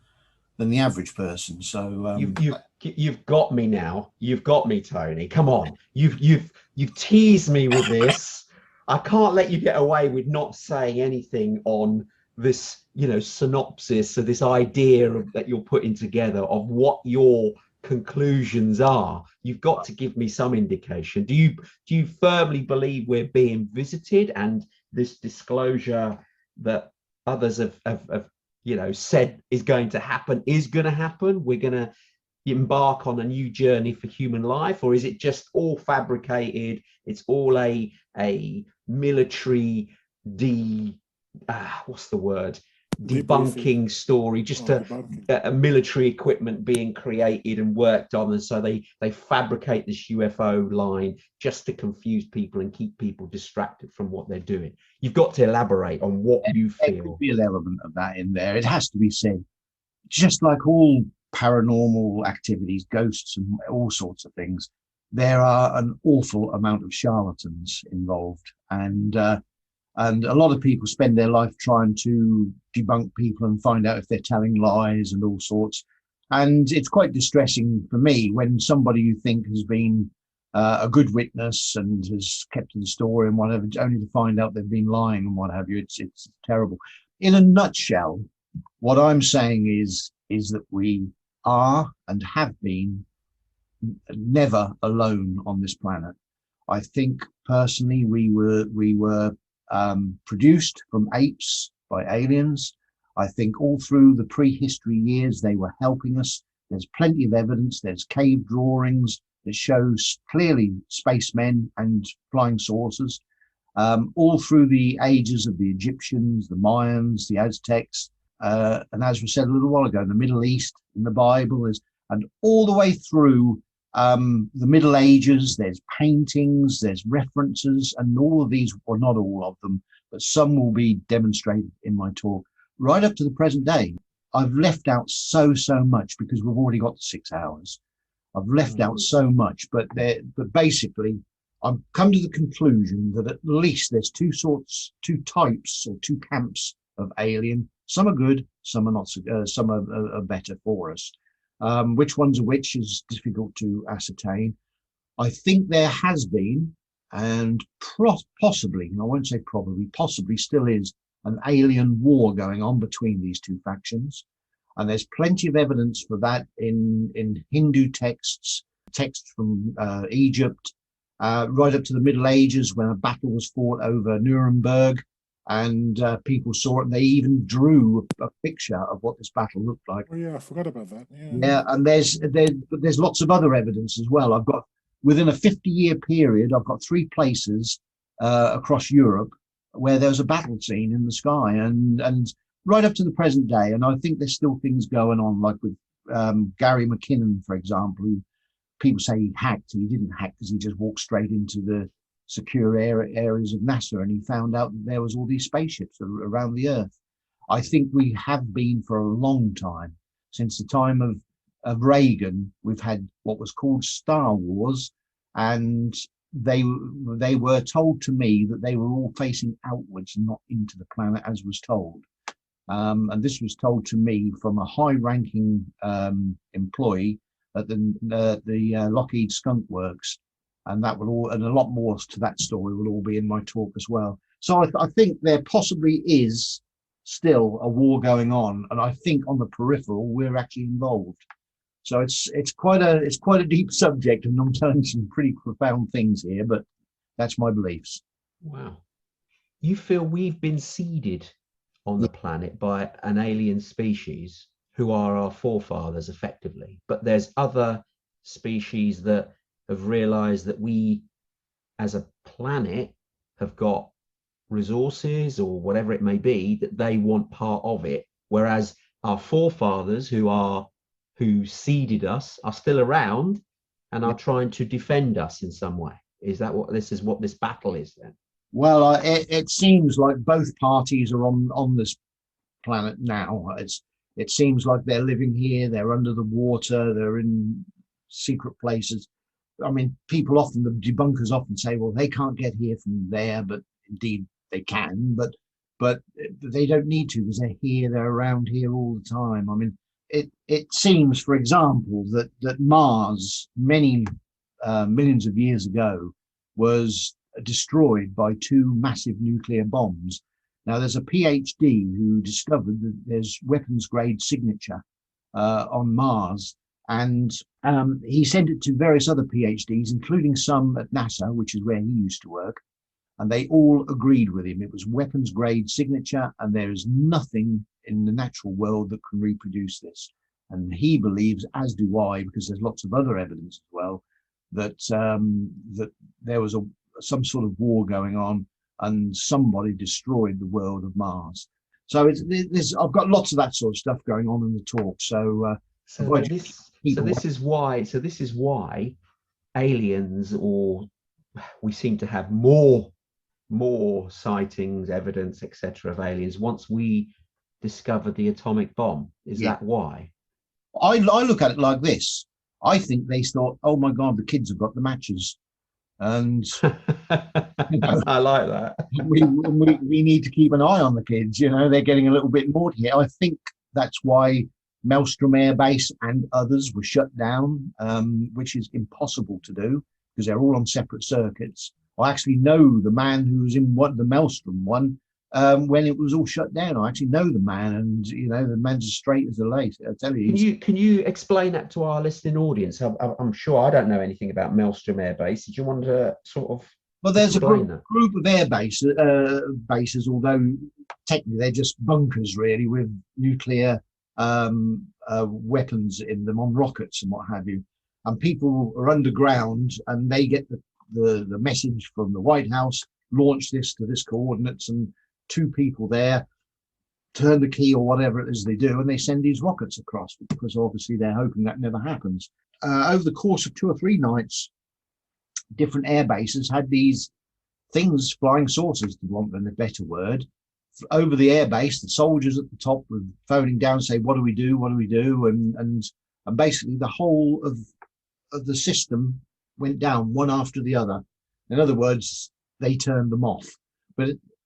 Speaker 4: the average person. So
Speaker 1: you've got me now. You've got me, Tony. Come on. You've teased me with this. I can't let you get away with not saying anything on this, synopsis of this idea that you're putting together of what your conclusions are. You've got to give me some indication. Do you firmly believe we're being visited, and this disclosure that others have said is going to happen? We're going to embark on a new journey for human life, or is it just all fabricated? It's all a military debunking story, just a military equipment being created and worked on, and so they fabricate this UFO line just to confuse people and keep people distracted from what they're doing. You've got to elaborate on what you feel.
Speaker 4: There could be an element of that in there. It has to be said. Just like all paranormal activities, ghosts and all sorts of things, there are an awful amount of charlatans involved, and a lot of people spend their life trying to debunk people and find out if they're telling lies and all sorts. And it's quite distressing for me when somebody you think has been a good witness and has kept to the story and whatever, only to find out they've been lying and what have you. It's terrible. In a nutshell, what I'm saying is that we are and have been never alone on this planet. I think personally we were produced from apes by aliens. I think all through the prehistory years they were helping us. There's plenty of evidence. There's cave drawings that shows clearly spacemen and flying saucers. All through the ages of the Egyptians, the Mayans, the Aztecs, and as we said a little while ago, in the Middle East, in the Bible, and all the way through the Middle Ages, there's paintings, there's references, and all of these, or not all of them, but some will be demonstrated in my talk, right up to the present day. I've left out so much because we've already got the 6 hours. I've left out so much, but basically, I've come to the conclusion that at least there's two types or two camps of alien. Some are good, some are not. Some are better for us. Which ones are which is difficult to ascertain. I think there has been, and possibly, and I won't say probably, possibly still is, an alien war going on between these two factions. And there's plenty of evidence for that in Hindu texts from Egypt, right up to the Middle Ages when a battle was fought over Nuremberg. And people saw it, and they even drew a picture of what this battle looked like.
Speaker 3: Oh yeah, I forgot about that.
Speaker 4: Yeah, and there's lots of other evidence as well. I've got, within a 50-year period, I've got 3 places across Europe where there's a battle scene in the sky, and right up to the present day. And I think there's still things going on, like with Gary McKinnon, for example, who people say he hacked. He didn't hack because he just walked straight into the secure areas of NASA and he found out that there was all these spaceships around the Earth. I think we have been for a long time. Since the time of Reagan, we've had what was called Star Wars, and they were told to me that they were all facing outwards and not into the planet as was told. And this was told to me from a high-ranking employee at the Lockheed Skunk Works, and that will all, and a lot more to that story will all be in my talk as well. So I think there possibly is still a war going on, and I think on the peripheral we're actually involved. So it's quite a deep subject, and I'm telling some pretty profound things here, but that's my beliefs.
Speaker 1: Wow. You feel we've been seeded on the planet by an alien species who are our forefathers effectively, but there's other species that have realized that we as a planet have got resources or whatever it may be that they want part of it, whereas our forefathers who seeded us are still around and are trying to defend us in some way. Is that what this battle is then?
Speaker 4: Well, it seems like both parties are on this planet now. It seems like they're living here, they're under the water, they're in secret places. I mean, the debunkers often say, well, they can't get here from there, but indeed they can, but they don't need to because they're here, they're around here all the time. I mean, it seems, for example, that Mars, many millions of years ago, was destroyed by two massive nuclear bombs. Now, there's a PhD who discovered that there's weapons grade signature on Mars, and he sent it to various other PhDs, including some at NASA, which is where he used to work, and they all agreed with him. It was weapons grade signature, and there is nothing in the natural world that can reproduce this. And he believes, as do I, because there's lots of other evidence as well, that that there was some sort of war going on, and somebody destroyed the world of Mars. So I've got lots of that sort of stuff going on in the talk. So this is why aliens, or we seem to have more sightings, evidence, etc. of aliens once we discovered the atomic bomb. Is that why? I look at it like this. I think they thought, oh my God, the kids have got the matches, and
Speaker 1: I like that.
Speaker 4: we need to keep an eye on the kids. They're getting a little bit naughty here. I think that's why Maelstrom Air Base and others were shut down, which is impossible to do because they're all on separate circuits. I actually know the man who was in the Maelstrom one when it was all shut down. I actually know the man, and the man's as straight as a lace. I tell you.
Speaker 1: Can you explain that to our listening audience? I'm sure I don't know anything about Maelstrom Air Base. Did you want to sort of?
Speaker 4: Well, there's a group of air bases, although technically they're just bunkers, really, with nuclear weapons in them on rockets and what have you. And people are underground, and they get the message from the White House, launch this to this coordinates, and two people there turn the key or whatever it is they do, and they send these rockets across, because obviously they're hoping that never happens. Over the course of 2 or 3 nights, different air bases had these things, flying saucers, to want a better word, over the air base. The soldiers at the top were phoning down, say, what do we do, and basically the whole of the system went down one after the other. In other words, they turned them off.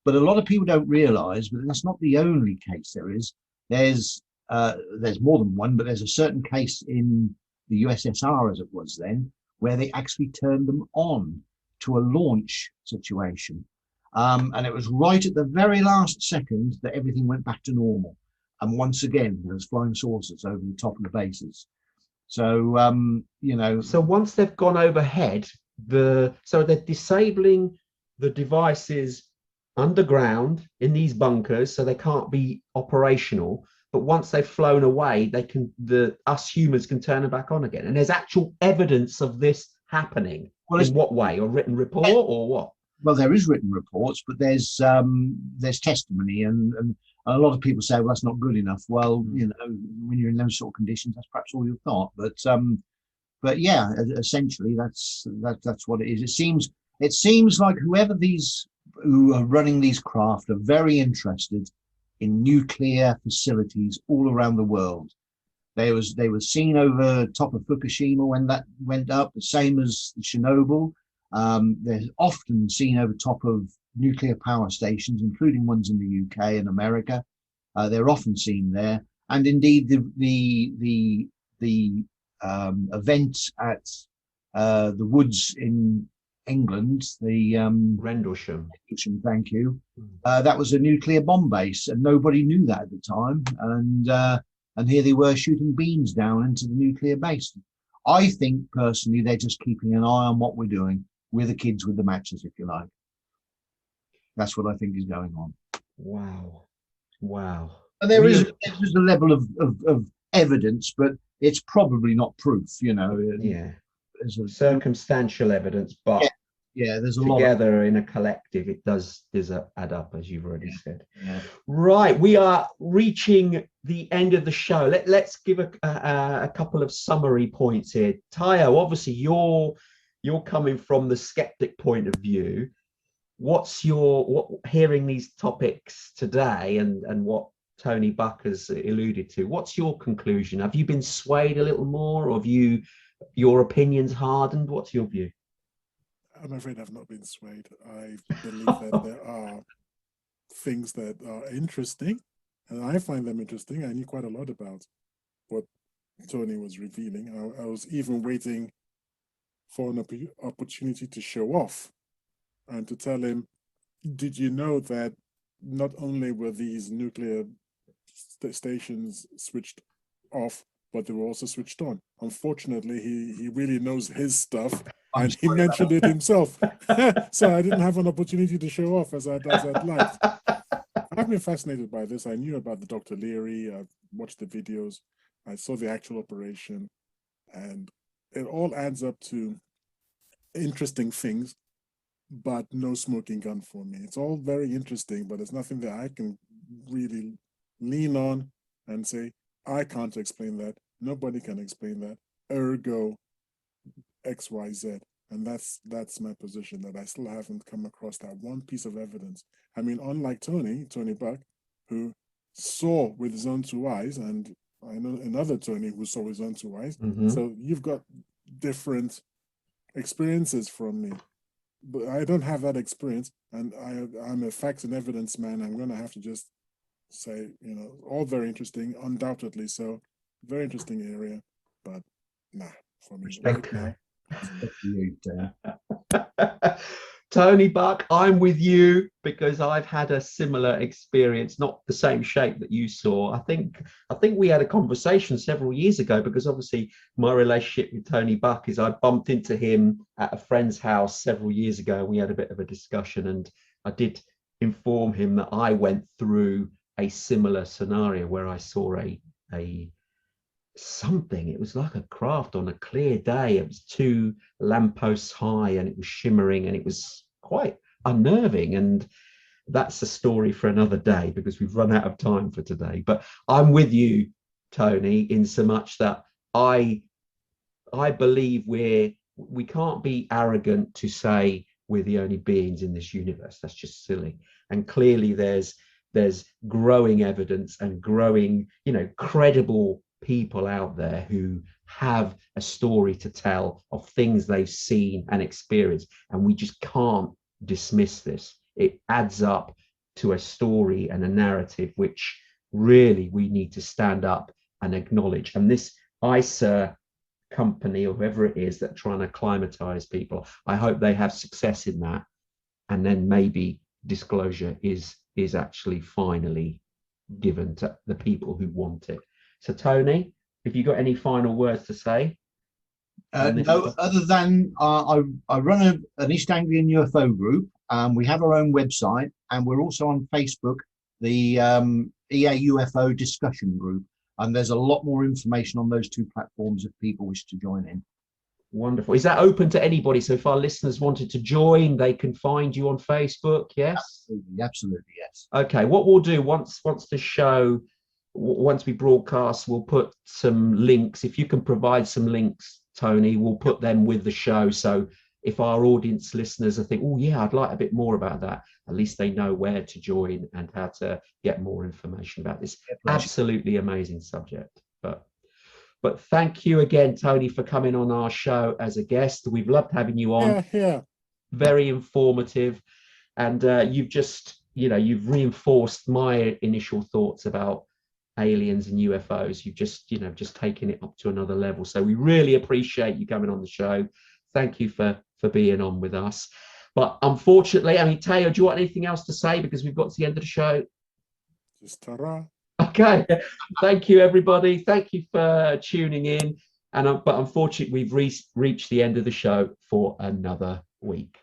Speaker 4: But a lot of people don't realize, but that's not the only case there is. There's more than one, but there's a certain case in the USSR, as it was then, where they actually turned them on to a launch situation. And it was right at the very last second that everything went back to normal. And once again, there was flying saucers over the top of the bases. So, So once they've gone overhead,
Speaker 1: so they're disabling the devices underground in these bunkers, so they can't be operational. But once they've flown away, us humans can turn them back on again. And there's actual evidence of this happening. Well, in what way? Or written report, or what?
Speaker 4: Well, there is written reports, but there's testimony, and a lot of people say, well, that's not good enough. Well, when you're in those sort of conditions, that's perhaps all you've got. But but yeah, essentially that's what it is. It seems like who are running these craft are very interested in nuclear facilities all around the world. They were seen over top of Fukushima when that went up, the same as Chernobyl. They're often seen over top of nuclear power stations, including ones in the UK and America. They're often seen there, and indeed the event at the Woods in England, the
Speaker 1: Rendlesham.
Speaker 4: thank you. That was a nuclear bomb base, and nobody knew that at the time. And here they were shooting beams down into the nuclear base. I think personally they're just keeping an eye on what we're doing. We're the kids with the matches, if you like. That's what I think is going on.
Speaker 1: Wow. Wow.
Speaker 4: And there's a level of evidence, but it's probably not proof, you know.
Speaker 1: Yeah. Circumstantial evidence, but
Speaker 4: yeah, there's a
Speaker 1: together in a collective, it does add up, as you've already said.
Speaker 4: Yeah.
Speaker 1: Right, we are reaching the end of the show. Let's give a couple of summary points here. Tayo, obviously you're coming from the skeptic point of view. What's hearing these topics today and what Tony Buck has alluded to, what's your conclusion? Have you been swayed a little more, or have your opinions hardened? What's your view?
Speaker 3: I'm afraid I've not been swayed. I believe that there are things that are interesting, and I find them interesting. I knew quite a lot about what Tony was revealing. I was even waiting for an opportunity to show off and to tell him, did you know that not only were these nuclear stations switched off, but they were also switched on? Unfortunately, he really knows his stuff, and he mentioned it himself. So I didn't have an opportunity to show off as I'd liked. I've been fascinated by this. I knew about the Dr. Leary. I've watched the videos. I saw the actual operation, and it all adds up to interesting things, but no smoking gun for me. It's all very interesting, but it's nothing that I can really lean on and say, I can't explain that. Nobody can explain that. Ergo, X, Y, Z. And that's my position, that I still haven't come across that one piece of evidence. I mean, unlike Tony Buck, who saw with his own two eyes, and I know another Tony who saw with his own two eyes.
Speaker 1: Mm-hmm.
Speaker 3: So you've got different experiences from me. But I don't have that experience, and I'm a facts and evidence man. I'm going to have to just say, all very interesting, undoubtedly so. Very interesting area, but nah, for me right now.
Speaker 1: Tony Buck, I'm with you because I've had a similar experience, not the same shape that you saw. I think we had a conversation several years ago, because obviously my relationship with Tony Buck is I bumped into him at a friend's house several years ago, and we had a bit of a discussion, and I did inform him that I went through a similar scenario where I saw a something. It was like a craft on a clear day. It was 2 lampposts high, and it was shimmering, and it was quite unnerving. And that's a story for another day, because we've run out of time for today. But I'm with you, Tony, in so much that I believe we can't be arrogant to say we're the only beings in this universe. That's just silly. And clearly there's growing evidence and growing, credible people out there who have a story to tell of things they've seen and experienced, and we just can't dismiss this. It adds up to a story and a narrative which really we need to stand up and acknowledge. And this ISA company, or whoever it is that are trying to climatize people, I hope they have success in that, and then maybe disclosure is actually finally given to the people who want it. So Tony, have you got any final words to say?
Speaker 4: No, other than I run an East Anglian UFO group. We have our own website, and we're also on Facebook, the EA UFO discussion group. And there's a lot more information on those 2 platforms if people wish to join in.
Speaker 1: Wonderful. Is that open to anybody? So if our listeners wanted to join, they can find you on Facebook, yes?
Speaker 4: Absolutely, yes. Okay,
Speaker 1: what we'll do once the show, once we broadcast, we'll put some links. If you can provide some links Tony, we'll put them with the show. So if our audience listeners are thinking, oh yeah, I'd like a bit more about that, at least they know where to join and how to get more information about this absolutely amazing subject. But thank you again, Tony, for coming on our show as a guest. We've loved having you on.
Speaker 3: Yeah.
Speaker 1: Very informative. And you've reinforced my initial thoughts about aliens and UFOs. You've just taken it up to another level. So we really appreciate you coming on the show. Thank you for being on with us. But unfortunately, I mean, Teo, do you want anything else to say? Because we've got to the end of the show.
Speaker 3: Just ta-ra.
Speaker 1: Okay. Thank you, everybody. Thank you for tuning in. But unfortunately, we've reached the end of the show for another week.